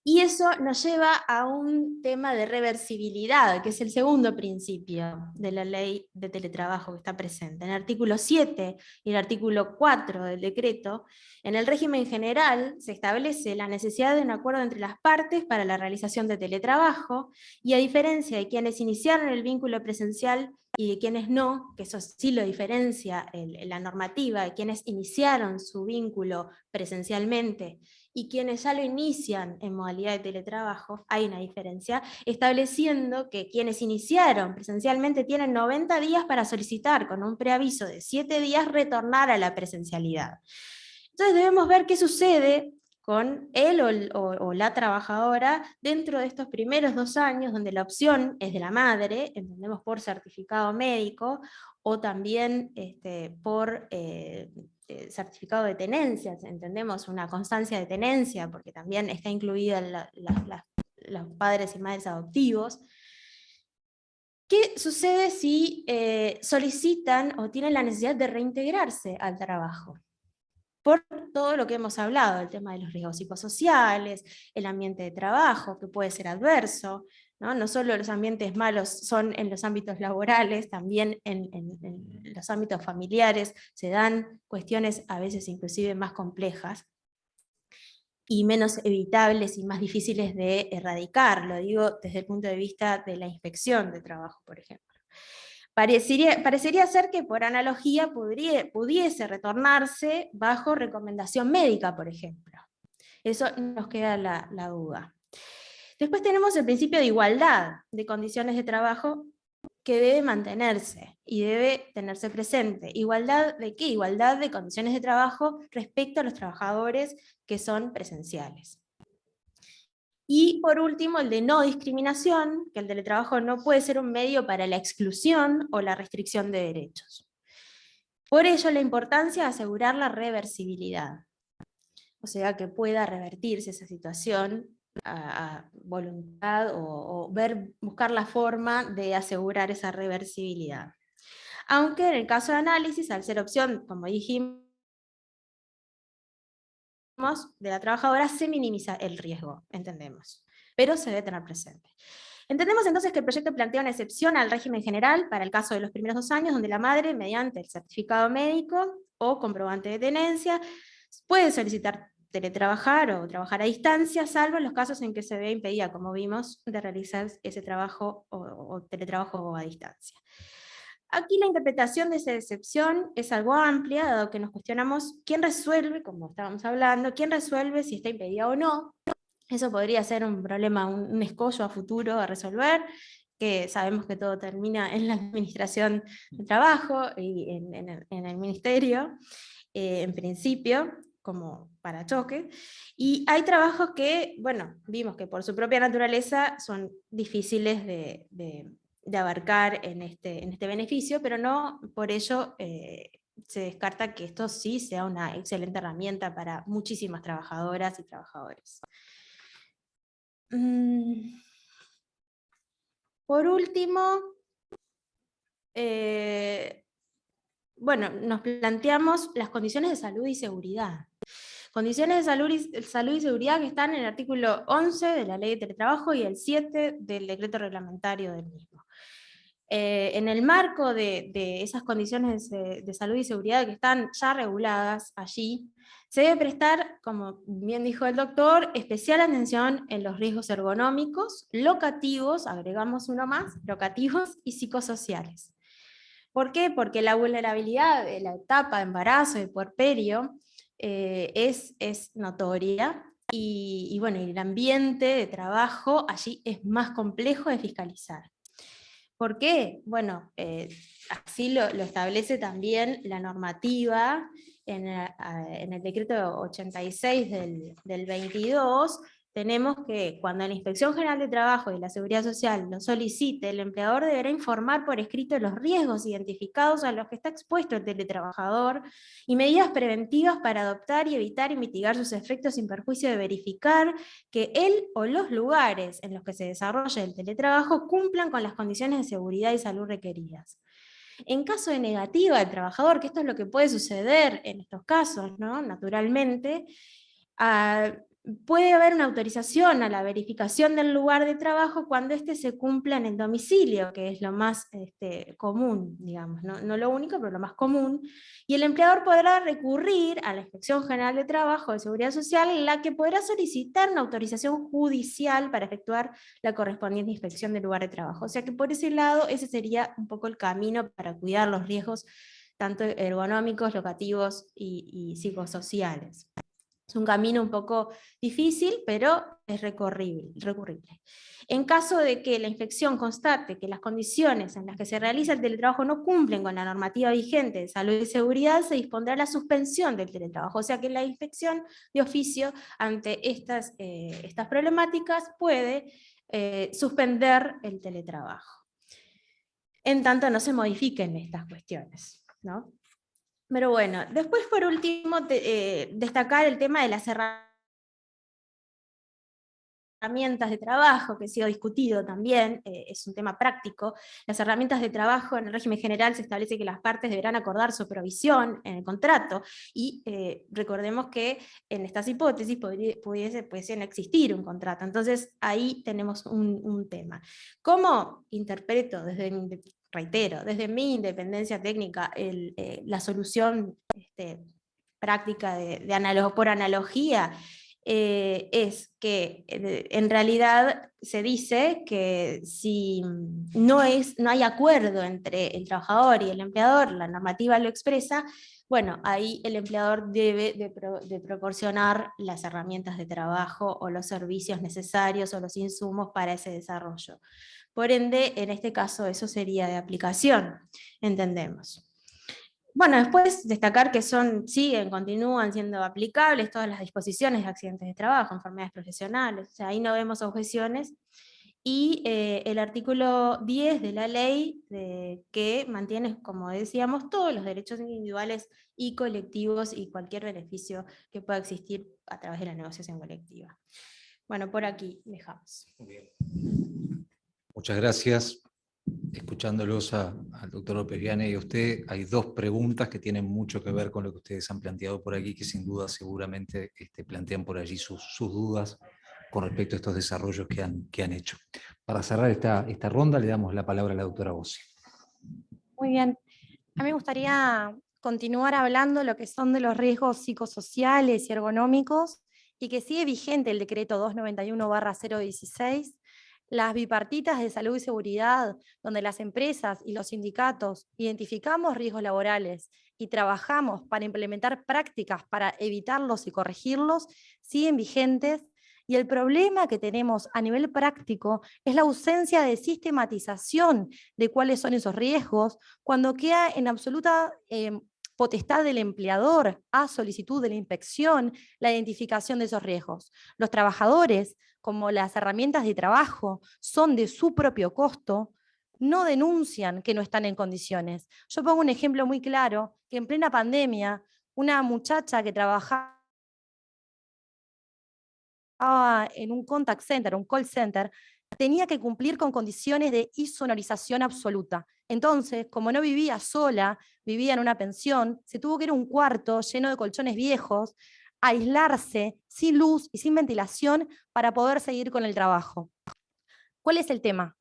Y eso nos lleva a un tema de reversibilidad, que es el segundo principio de la ley de teletrabajo que está presente. En el artículo 7 y el artículo 4 del decreto, en el régimen general se establece la necesidad de un acuerdo entre las partes para la realización de teletrabajo, y a diferencia de quienes iniciaron el vínculo presencial y de quienes no, que eso sí lo diferencia la normativa, de quienes iniciaron su vínculo presencialmente y quienes ya lo inician en modalidad de teletrabajo, hay una diferencia, estableciendo que quienes iniciaron presencialmente tienen 90 días para solicitar, con un preaviso de 7 días, retornar a la presencialidad. Entonces debemos ver qué sucede con él o la trabajadora dentro de estos primeros 2 años, donde la opción es de la madre, entendemos por certificado médico, o también por certificado de tenencia, entendemos una constancia de tenencia, porque también está incluida los padres y madres adoptivos. ¿Qué sucede si solicitan o tienen la necesidad de reintegrarse al trabajo? Por todo lo que hemos hablado, el tema de los riesgos psicosociales, el ambiente de trabajo, que puede ser adverso, ¿no? No solo los ambientes malos son en los ámbitos laborales, también en los ámbitos familiares se dan cuestiones a veces inclusive más complejas, y menos evitables y más difíciles de erradicar, lo digo desde el punto de vista de la inspección de trabajo, por ejemplo. Parecería ser que por analogía pudiese retornarse bajo recomendación médica, por ejemplo. Eso nos queda la duda. Después tenemos el principio de igualdad de condiciones de trabajo que debe mantenerse y debe tenerse presente. ¿Igualdad de qué? Igualdad de condiciones de trabajo respecto a los trabajadores que son presenciales. Y por último, el de no discriminación, que el teletrabajo no puede ser un medio para la exclusión o la restricción de derechos. Por ello, la importancia de asegurar la reversibilidad, o sea, que pueda revertirse esa situación a voluntad o buscar la forma de asegurar esa reversibilidad. Aunque en el caso de análisis, al ser opción, como dijimos, de la trabajadora, se minimiza el riesgo, entendemos, pero se debe tener presente. Entendemos entonces que el proyecto plantea una excepción al régimen general para el caso de los primeros 2 años, donde la madre, mediante el certificado médico o comprobante de tenencia, puede solicitar teletrabajar o trabajar a distancia, salvo en los casos en que se ve impedida, como vimos, de realizar ese trabajo o teletrabajo a distancia. Aquí la interpretación de esa excepción es algo amplia, dado que nos cuestionamos quién resuelve, como estábamos hablando, quién resuelve si está impedida o no. Eso podría ser un problema, un escollo a futuro a resolver, que sabemos que todo termina en la administración de trabajo y en el ministerio, en principio, como parachoque. Y hay trabajos que, bueno, vimos que por su propia naturaleza son difíciles de abarcar en este beneficio, pero no por ello se descarta que esto sí sea una excelente herramienta para muchísimas trabajadoras y trabajadores. Por último, bueno, nos planteamos las condiciones de salud y seguridad. Condiciones de salud y seguridad que están en el artículo 11 de la Ley de Teletrabajo y el 7 del decreto reglamentario del mismo. En el marco de esas condiciones de salud y seguridad que están ya reguladas allí, se debe prestar, como bien dijo el doctor, especial atención en los riesgos ergonómicos, locativos, agregamos uno más, locativos y psicosociales. ¿Por qué? Porque la vulnerabilidad de la etapa de embarazo y puerperio es notoria, y bueno, el ambiente de trabajo allí es más complejo de fiscalizar. ¿Por qué? Bueno, así lo establece también la normativa en el decreto 86 del 22. Tenemos que cuando la Inspección General de Trabajo y la Seguridad Social lo solicite, el empleador deberá informar por escrito los riesgos identificados a los que está expuesto el teletrabajador y medidas preventivas para adoptar y evitar y mitigar sus efectos sin perjuicio de verificar que él o los lugares en los que se desarrolla el teletrabajo cumplan con las condiciones de seguridad y salud requeridas. En caso de negativa del trabajador, que esto es lo que puede suceder en estos casos, ¿no? Naturalmente, puede haber una autorización a la verificación del lugar de trabajo cuando éste se cumpla en el domicilio, que es lo más común, digamos, no lo único, pero lo más común, y el empleador podrá recurrir a la Inspección General de Trabajo de Seguridad Social, la que podrá solicitar una autorización judicial para efectuar la correspondiente inspección del lugar de trabajo. O sea que por ese lado, ese sería un poco el camino para cuidar los riesgos tanto ergonómicos, locativos y psicosociales. Es un camino un poco difícil, pero es recurrible. En caso de que la inspección constate que las condiciones en las que se realiza el teletrabajo no cumplen con la normativa vigente de salud y seguridad, se dispondrá la suspensión del teletrabajo. O sea que la inspección de oficio ante estas problemáticas puede suspender el teletrabajo, en tanto no se modifiquen estas cuestiones, ¿no? Pero bueno, después por último destacar el tema de las herramientas de trabajo, que ha sido discutido también, es un tema práctico. Las herramientas de trabajo en el régimen general se establece que las partes deberán acordar su provisión en el contrato, y recordemos que en estas hipótesis pudiese no existir un contrato. Entonces ahí tenemos un tema. ¿Cómo interpreto desde mi independencia técnica la solución práctica por analogía? Es que en realidad se dice que si no hay acuerdo entre el trabajador y el empleador, la normativa lo expresa, bueno, ahí el empleador debe de proporcionar las herramientas de trabajo o los servicios necesarios o los insumos para ese desarrollo. Por ende, en este caso eso sería de aplicación, entendemos. Bueno, después destacar que continúan siendo aplicables todas las disposiciones de accidentes de trabajo, enfermedades profesionales, o sea, ahí no vemos objeciones. Y el artículo 10 de la ley que mantiene, como decíamos, todos los derechos individuales y colectivos y cualquier beneficio que pueda existir a través de la negociación colectiva. Bueno, por aquí dejamos. Muy bien. Muchas gracias. Escuchándolos al doctor López Viane y a usted, hay dos preguntas que tienen mucho que ver con lo que ustedes han planteado por aquí, que sin duda seguramente plantean por allí sus dudas con respecto a estos desarrollos que han hecho. Para cerrar esta ronda le damos la palabra a la doctora Bossi. Muy bien. A mí me gustaría continuar hablando lo que son de los riesgos psicosociales y ergonómicos, y que sigue vigente el decreto 291/016, las bipartitas de salud y seguridad, donde las empresas y los sindicatos identificamos riesgos laborales y trabajamos para implementar prácticas para evitarlos y corregirlos, siguen vigentes. Y el problema que tenemos a nivel práctico es la ausencia de sistematización de cuáles son esos riesgos, cuando queda en absoluta potestad del empleador, a solicitud de la inspección, la identificación de esos riesgos. Los trabajadores, como las herramientas de trabajo son de su propio costo, no denuncian que no están en condiciones. Yo pongo un ejemplo muy claro, que en plena pandemia, una muchacha que trabajaba en un contact center, un call center, tenía que cumplir con condiciones de insonorización absoluta. Entonces, como no vivía sola, vivía en una pensión, se tuvo que ir a un cuarto lleno de colchones viejos, aislarse, sin luz y sin ventilación, para poder seguir con el trabajo. ¿Cuál es el tema?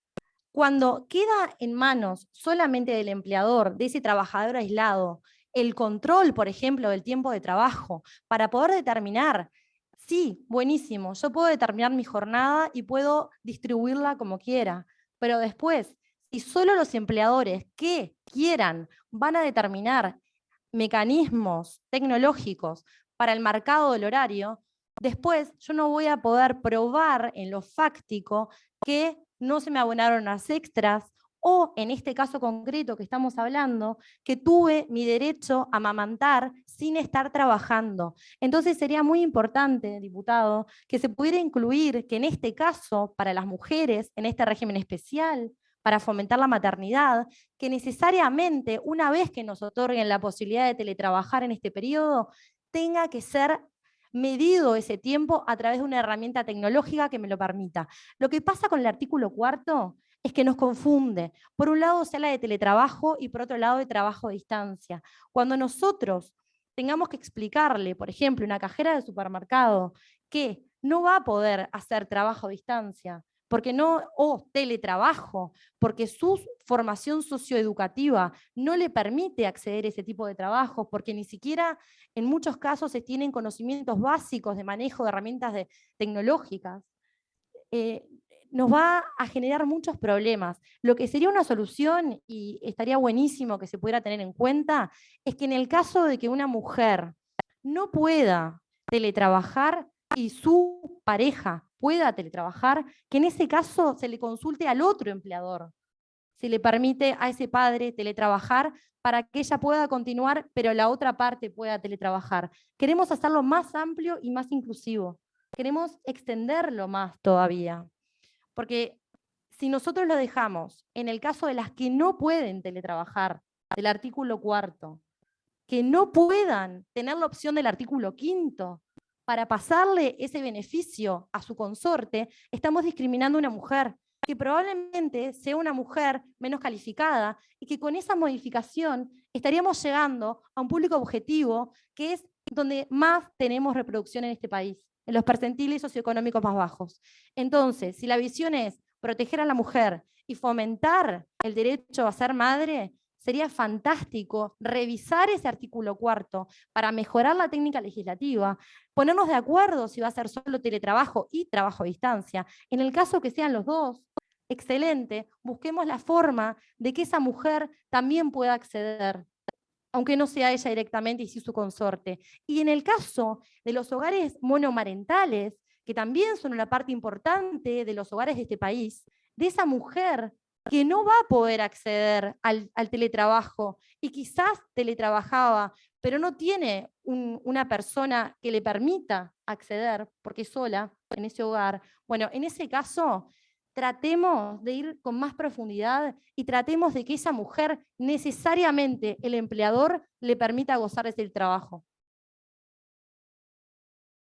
Cuando queda en manos solamente del empleador, de ese trabajador aislado, el control, por ejemplo, del tiempo de trabajo, para poder determinar, sí, buenísimo, yo puedo determinar mi jornada y puedo distribuirla como quiera, pero después, si solo los empleadores que quieran van a determinar mecanismos tecnológicos para el marcado del horario, después yo no voy a poder probar en lo fáctico que no se me abonaron las extras, o en este caso concreto que estamos hablando, que tuve mi derecho a amamantar sin estar trabajando. Entonces sería muy importante, diputado, que se pudiera incluir que en este caso, para las mujeres, en este régimen especial, para fomentar la maternidad, que necesariamente, una vez que nos otorguen la posibilidad de teletrabajar en este periodo, tenga que ser medido ese tiempo a través de una herramienta tecnológica que me lo permita. Lo que pasa con el artículo 4 es que nos confunde. Por un lado se habla de teletrabajo y por otro lado de trabajo a distancia. Cuando nosotros tengamos que explicarle, por ejemplo, una cajera de supermercado que no va a poder hacer trabajo a distancia, porque no, o teletrabajo, porque su formación socioeducativa no le permite acceder a ese tipo de trabajo, porque ni siquiera en muchos casos se tienen conocimientos básicos de manejo de herramientas tecnológicas, nos va a generar muchos problemas. Lo que sería una solución, y estaría buenísimo que se pudiera tener en cuenta, es que en el caso de que una mujer no pueda teletrabajar y su pareja pueda teletrabajar, que en ese caso se le consulte al otro empleador. Se le permite a ese padre teletrabajar para que ella pueda continuar, pero la otra parte pueda teletrabajar. Queremos hacerlo más amplio y más inclusivo. Queremos extenderlo más todavía. Porque si nosotros lo dejamos, en el caso de las que no pueden teletrabajar, del artículo 4, que no puedan tener la opción del artículo 5, para pasarle ese beneficio a su consorte, estamos discriminando a una mujer, que probablemente sea una mujer menos calificada, y que con esa modificación estaríamos llegando a un público objetivo, que es donde más tenemos reproducción en este país, en los percentiles socioeconómicos más bajos. Entonces, si la visión es proteger a la mujer y fomentar el derecho a ser madre, sería fantástico revisar ese artículo 4 para mejorar la técnica legislativa, ponernos de acuerdo si va a ser solo teletrabajo y trabajo a distancia. En el caso que sean los dos, excelente, busquemos la forma de que esa mujer también pueda acceder, aunque no sea ella directamente y sí su consorte. Y en el caso de los hogares monomarentales, que también son una parte importante de los hogares de este país, de esa mujer que no va a poder acceder al teletrabajo y quizás teletrabajaba, pero no tiene una persona que le permita acceder, porque es sola en ese hogar. Bueno, en ese caso, tratemos de ir con más profundidad y tratemos de que esa mujer necesariamente el empleador le permita gozar de ese trabajo.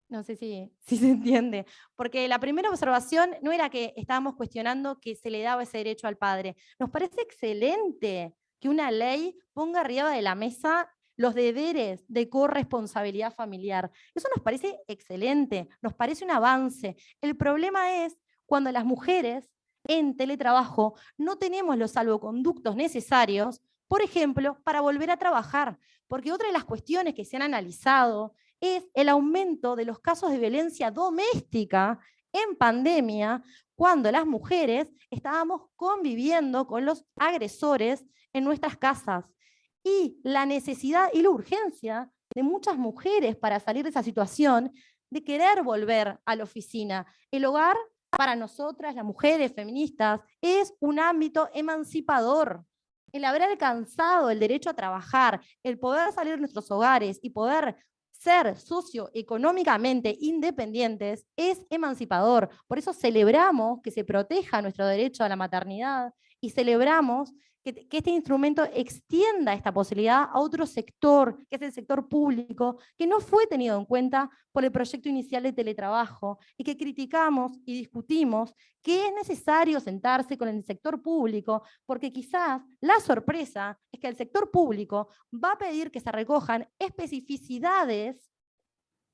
No sé si se entiende, porque la primera observación no era que estábamos cuestionando que se le daba ese derecho al padre. Nos parece excelente que una ley ponga arriba de la mesa los deberes de corresponsabilidad familiar. Eso nos parece excelente, nos parece un avance. El problema es cuando las mujeres en teletrabajo no tenemos los salvoconductos necesarios, por ejemplo, para volver a trabajar, porque otra de las cuestiones que se han analizado es el aumento de los casos de violencia doméstica en pandemia, cuando las mujeres estábamos conviviendo con los agresores en nuestras casas. Y la necesidad y la urgencia de muchas mujeres para salir de esa situación, de querer volver a la oficina. El hogar, para nosotras, las mujeres feministas, es un ámbito emancipador. El haber alcanzado el derecho a trabajar, el poder salir de nuestros hogares y poder ser socioeconómicamente independientes es emancipador. Por eso celebramos que se proteja nuestro derecho a la maternidad y celebramos que este instrumento extienda esta posibilidad a otro sector, que es el sector público, que no fue tenido en cuenta por el proyecto inicial de teletrabajo, y que criticamos y discutimos que es necesario sentarse con el sector público, porque quizás la sorpresa es que el sector público va a pedir que se recojan especificidades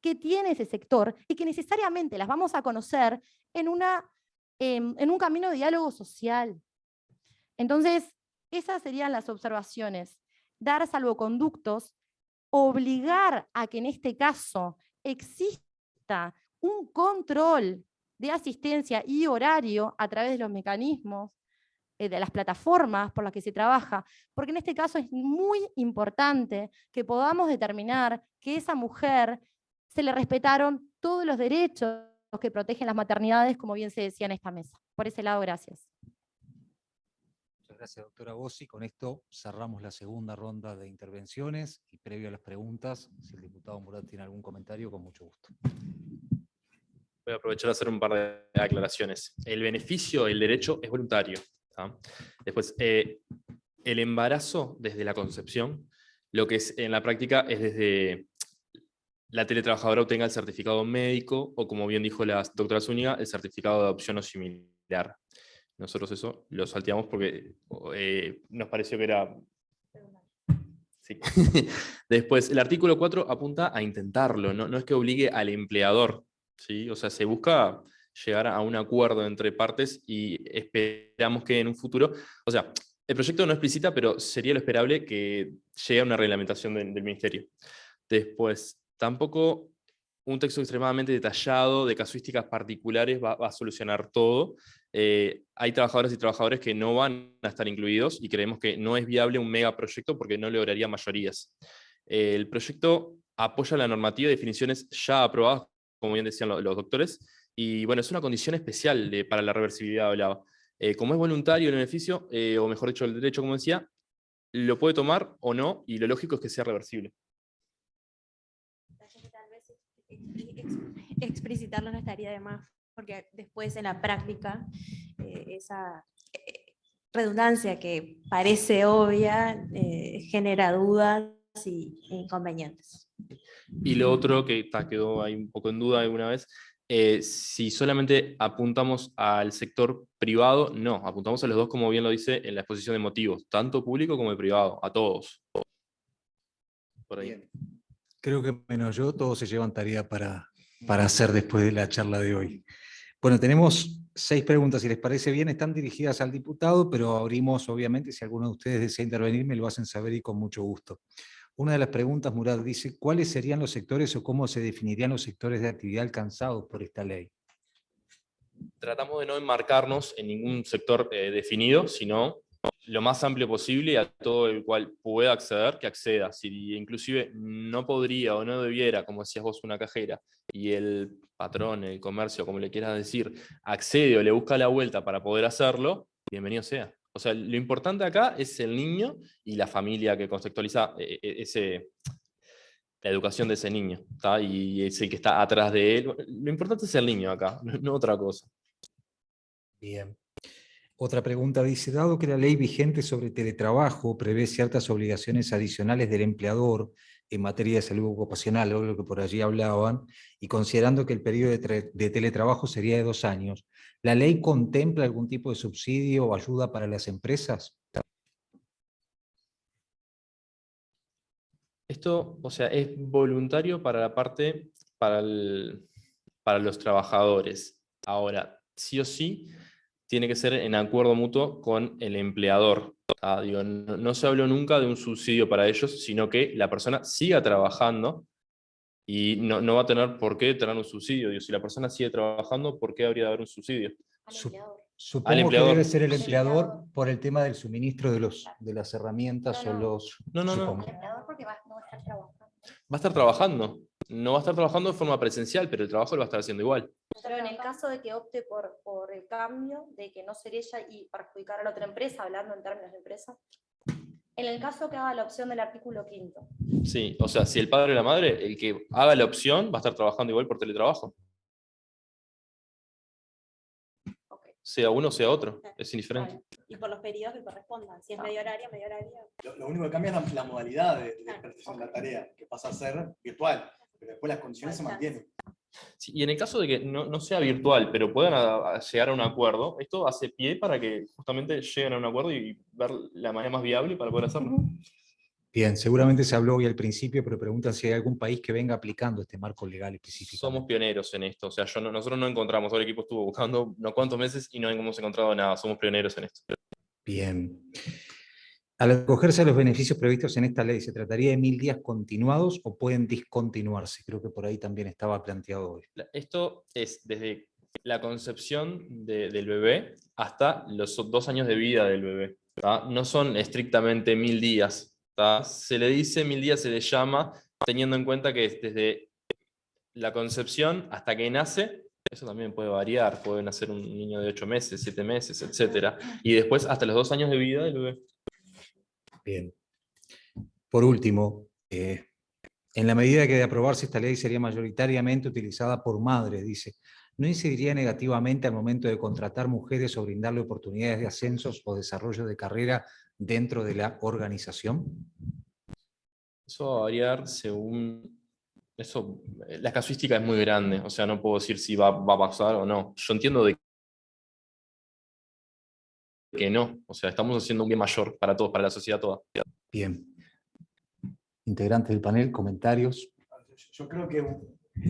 que tiene ese sector y que necesariamente las vamos a conocer en un camino de diálogo social. Entonces, esas serían las observaciones. Dar salvoconductos, obligar a que en este caso exista un control de asistencia y horario a través de los mecanismos, de las plataformas por las que se trabaja, porque en este caso es muy importante que podamos determinar que esa mujer se le respetaron todos los derechos que protegen las maternidades, como bien se decía en esta mesa. Por ese lado, gracias. Muchas gracias, doctora Bossi. Con esto cerramos la segunda ronda de intervenciones y previo a las preguntas, si el diputado Murat tiene algún comentario, con mucho gusto. Voy a aprovechar de hacer un par de aclaraciones. El beneficio, el derecho es voluntario. ¿tá? Después, el embarazo desde la concepción, lo que es en la práctica es desde la teletrabajadora obtenga el certificado médico o, como bien dijo la doctora Zúñiga, el certificado de adopción o similar. Nosotros eso lo salteamos porque nos pareció que era... Sí. Después, el artículo 4 apunta a intentarlo, no es que obligue al empleador, ¿sí? O sea, se busca llegar a un acuerdo entre partes y esperamos que en un futuro, o sea, el proyecto no explicita, pero sería lo esperable que llegue a una reglamentación del Ministerio. Después, tampoco un texto extremadamente detallado de casuísticas particulares va a solucionar todo. Hay trabajadoras y trabajadores que no van a estar incluidos y creemos que no es viable un megaproyecto porque no lograría mayorías. El proyecto apoya la normativa de definiciones ya aprobadas, como bien decían los doctores, y bueno, es una condición especial para la reversibilidad, hablaba. Como es voluntario el beneficio, o mejor dicho, el derecho, como decía, lo puede tomar o no, y lo lógico es que sea reversible. Tal vez explicitarlo no estaría de más, porque después en la práctica esa redundancia que parece obvia genera dudas e inconvenientes. Y lo otro que quedó ahí un poco en duda alguna vez, si solamente apuntamos al sector privado, no, apuntamos a los dos, como bien lo dice en la exposición de motivos, tanto público como privado, a todos. Por ahí. Bien. Creo que menos yo, todos se llevan tarea para hacer después de la charla de hoy. Bueno, tenemos 6 preguntas, si les parece bien, están dirigidas al diputado, pero abrimos, obviamente, si alguno de ustedes desea intervenir, me lo hacen saber y con mucho gusto. Una de las preguntas, Murat, dice, ¿cuáles serían los sectores o cómo se definirían los sectores de actividad alcanzados por esta ley? Tratamos de no enmarcarnos en ningún sector definido, sino lo más amplio posible a todo el cual pueda acceder, que acceda. Si inclusive no podría o no debiera, como decías vos, una cajera, y el patrón, el comercio, como le quieras decir, accede o le busca la vuelta para poder hacerlo, bienvenido sea. O sea, lo importante acá es el niño y la familia que contextualiza la educación de ese niño, ¿tá? Y es el que está atrás de él. Lo importante es el niño acá, no otra cosa. Bien. Otra pregunta dice, dado que la ley vigente sobre teletrabajo prevé ciertas obligaciones adicionales del empleador en materia de salud ocupacional, o lo que por allí hablaban, y considerando que el periodo de teletrabajo sería de 2 años, ¿la ley contempla algún tipo de subsidio o ayuda para las empresas? Esto, o sea, es voluntario para la parte, para los trabajadores. Ahora, sí o sí, tiene que ser en acuerdo mutuo con el empleador. Digo, no se habló nunca de un subsidio para ellos, sino que la persona siga trabajando y no va a tener por qué tener un subsidio. Digo, si la persona sigue trabajando, ¿por qué habría de haber un subsidio? Supongo que empleador. debe ser el empleador por el tema del suministro de las herramientas o los... No. supongo. El empleador porque no va a estar trabajando. Va a estar trabajando. No va a estar trabajando de forma presencial, pero el trabajo lo va a estar haciendo igual. Pero en el caso de que opte por el cambio, de que no ser ella y perjudicar a la otra empresa, hablando en términos de empresa, en el caso que haga la opción del artículo 5. Sí, o sea, si el padre o la madre, el que haga la opción, va a estar trabajando igual por teletrabajo. Okay. sea uno o sea otro, es indiferente. Y por los periodos que correspondan, si es medio horario, medio horario. Lo único que cambia es la modalidad de prestación de la tarea, que pasa a ser virtual, pero después las condiciones se mantienen. Sí, y en el caso de que no sea virtual, pero puedan llegar a un acuerdo, esto hace pie para que justamente lleguen a un acuerdo y ver la manera más viable para poder hacerlo. Bien, seguramente se habló hoy al principio, pero preguntan si hay algún país que venga aplicando este marco legal específico. Somos pioneros en esto, o sea, nosotros no encontramos, todo el equipo estuvo buscando unos cuantos meses y no hemos encontrado nada, somos pioneros en esto. Bien. Al acogerse a los beneficios previstos en esta ley, ¿se trataría de 1000 días continuados o pueden discontinuarse? Creo que por ahí también estaba planteado hoy. Esto es desde la concepción del bebé hasta los 2 años de vida del bebé. ¿Tá? No son estrictamente 1000 días. ¿Tá? Se le dice 1000 días, se le llama, teniendo en cuenta que es desde la concepción hasta que nace. Eso también puede variar, puede nacer un niño de 8 meses, 7 meses, etc. Y después hasta los 2 años de vida del bebé. Bien. Por último, en la medida que de aprobarse esta ley sería mayoritariamente utilizada por madres, dice, ¿no incidiría negativamente al momento de contratar mujeres o brindarle oportunidades de ascensos o desarrollo de carrera dentro de la organización? Eso va a variar según... la casuística es muy grande, o sea, no puedo decir si va a pasar o no. Yo entiendo de que no, o sea, estamos haciendo un bien mayor para todos, para la sociedad toda. Bien. Integrantes del panel, comentarios. Yo creo que el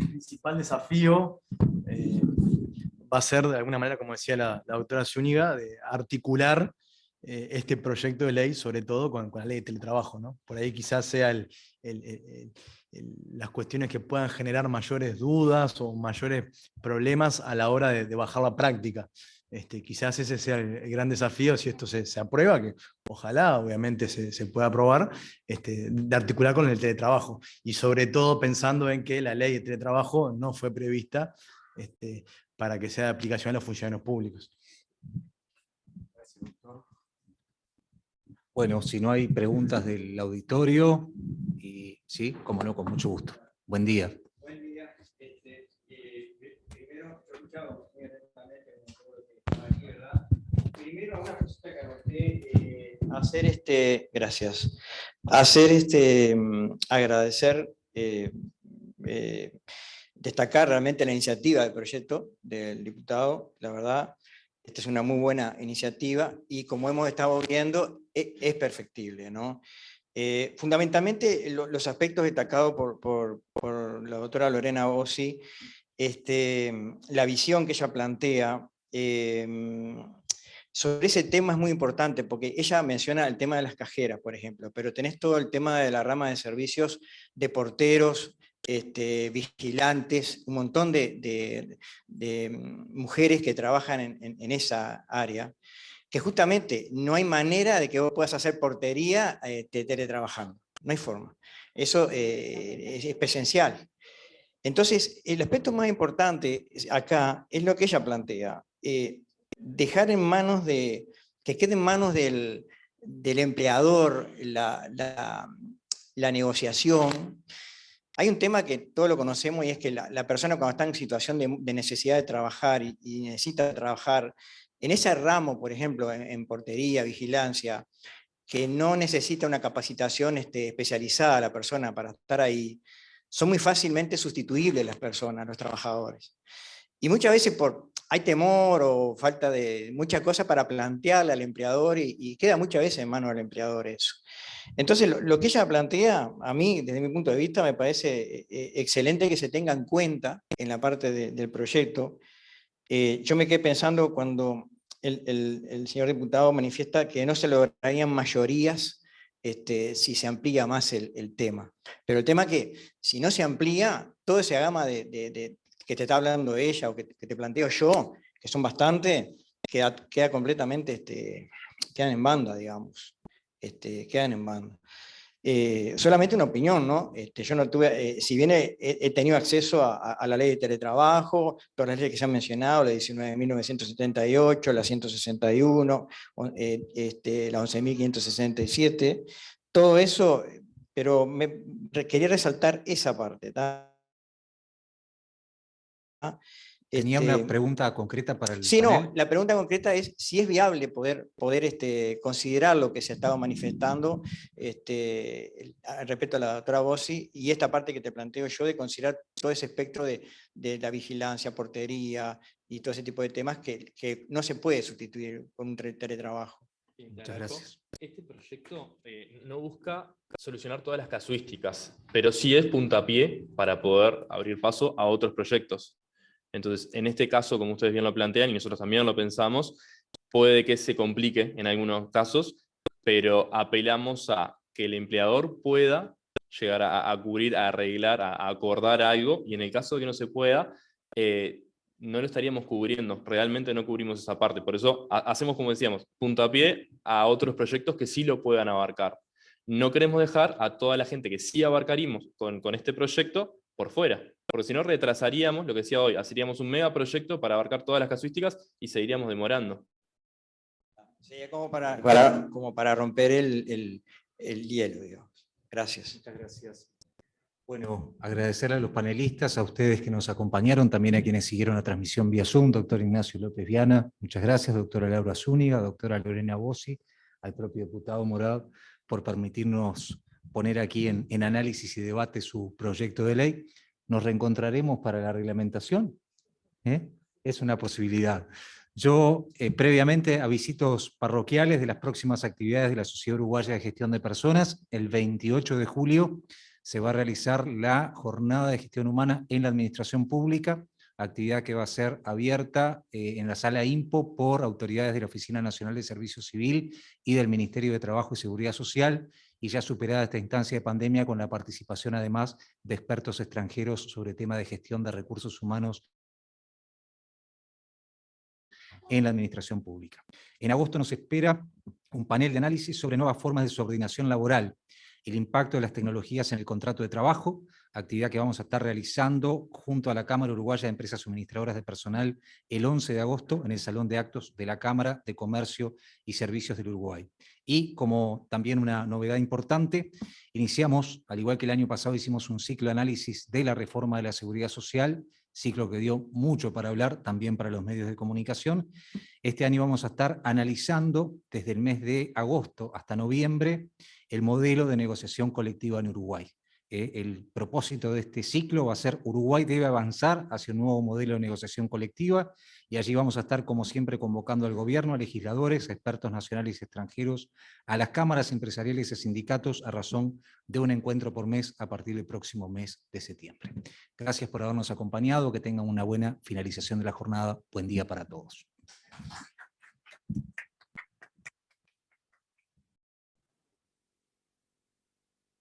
principal desafío va a ser, de alguna manera, como decía la doctora Zúñiga, de articular este proyecto de ley, sobre todo con la ley de teletrabajo, ¿no? Por ahí quizás sea las cuestiones que puedan generar mayores dudas o mayores problemas a la hora de bajar la práctica. Quizás ese sea el gran desafío, si esto se aprueba, que ojalá obviamente se pueda aprobar, de articular con el teletrabajo. Y sobre todo pensando en que la ley de teletrabajo no fue prevista para que sea de aplicación a los funcionarios públicos. Bueno, si no hay preguntas del auditorio, y sí, como no, con mucho gusto. Buen día. Buen día. Primero, he escuchado muy atentamente aquí, ¿verdad? Primero, una cosita que anoté, gracias. Agradecer, destacar realmente la iniciativa del proyecto del diputado, la verdad. Esta es una muy buena iniciativa y como hemos estado viendo, es perfectible, ¿no? Fundamentalmente los aspectos destacados por la doctora Lorena Bossi, la visión que ella plantea sobre ese tema es muy importante, porque ella menciona el tema de las cajeras, por ejemplo, pero tenés todo el tema de la rama de servicios de porteros, vigilantes, un montón de mujeres que trabajan en esa área, que justamente no hay manera de que vos puedas hacer portería teletrabajando, no hay forma. Eso es presencial. Entonces, el aspecto más importante acá es lo que ella plantea, dejar en manos que quede en manos del empleador la negociación. Hay un tema que todos lo conocemos y es que la persona cuando está en situación de necesidad de trabajar y necesita trabajar en ese ramo, por ejemplo, en portería, vigilancia, que no necesita una capacitación especializada la persona para estar ahí, son muy fácilmente sustituibles las personas, los trabajadores. Y muchas veces hay temor o falta de muchas cosas para plantearle al empleador y queda muchas veces en manos del empleador eso. Entonces, lo que ella plantea, a mí, desde mi punto de vista, me parece excelente que se tenga en cuenta en la parte del proyecto. Yo me quedé pensando cuando el señor diputado manifiesta que no se lograrían mayorías si se amplía más el tema. Pero el tema es que si no se amplía, toda esa gama que te está hablando ella o que te planteo yo, que son bastantes, queda completamente, quedan en banda, digamos. Quedan en banda. Solamente una opinión, ¿no? Yo no tuve, si bien he tenido acceso a la ley de teletrabajo, todas las leyes que se han mencionado, la 19.978, la 161, la 11.567, todo eso, pero quería resaltar esa parte, ¿tá? Tenía una pregunta concreta para el Sí, panel. no, la pregunta concreta es si es viable poder considerar lo que se estaba manifestando respecto a la doctora Bossi y esta parte que te planteo yo de considerar todo ese espectro de la vigilancia, portería y todo ese tipo de temas que no se puede sustituir con un teletrabajo. Muchas gracias. Este proyecto no busca solucionar todas las casuísticas, pero sí es puntapié para poder abrir paso a otros proyectos. Entonces, en este caso, como ustedes bien lo plantean, y nosotros también lo pensamos, puede que se complique en algunos casos, pero apelamos a que el empleador pueda llegar a cubrir, a arreglar, a acordar algo, y en el caso de que no se pueda, no lo estaríamos cubriendo, realmente no cubrimos esa parte. Por eso hacemos, como decíamos, puntapié a otros proyectos que sí lo puedan abarcar. No queremos dejar a toda la gente que sí abarcaríamos con este proyecto por fuera, porque si no retrasaríamos, lo que decía hoy, haceríamos un megaproyecto para abarcar todas las casuísticas y seguiríamos demorando. Sería como para romper el hielo, digamos. Gracias. Muchas gracias. Bueno, agradecerle a los panelistas, a ustedes que nos acompañaron, también a quienes siguieron la transmisión vía Zoom, doctor Ignacio López Viana, muchas gracias, doctora Laura Zúñiga, doctora Lorena Bossi, al propio diputado Morad, por permitirnos poner aquí en análisis y debate su proyecto de ley. Nos reencontraremos para la reglamentación. Es una posibilidad. Yo, previamente a visitos parroquiales de las próximas actividades de la Sociedad Uruguaya de Gestión de Personas, el 28 de julio se va a realizar la Jornada de Gestión Humana en la Administración Pública, actividad que va a ser abierta en la Sala IMPO por autoridades de la Oficina Nacional de Servicio Civil y del Ministerio de Trabajo y Seguridad Social, y ya superada esta instancia de pandemia con la participación además de expertos extranjeros sobre tema de gestión de recursos humanos en la administración pública. En agosto nos espera un panel de análisis sobre nuevas formas de subordinación laboral, el impacto de las tecnologías en el contrato de trabajo, actividad que vamos a estar realizando junto a la Cámara Uruguaya de Empresas Suministradoras de Personal el 11 de agosto en el Salón de Actos de la Cámara de Comercio y Servicios del Uruguay. Y como también una novedad importante, iniciamos, al igual que el año pasado hicimos un ciclo de análisis de la reforma de la Seguridad Social, ciclo que dio mucho para hablar, también para los medios de comunicación. Este año vamos a estar analizando desde el mes de agosto hasta noviembre el modelo de negociación colectiva en Uruguay. El propósito de este ciclo va a ser Uruguay debe avanzar hacia un nuevo modelo de negociación colectiva, y allí vamos a estar, como siempre, convocando al gobierno, a legisladores, a expertos nacionales y extranjeros, a las cámaras empresariales y sindicatos, a razón de un encuentro por mes a partir del próximo mes de septiembre. Gracias por habernos acompañado, que tengan una buena finalización de la jornada. Buen día para todos.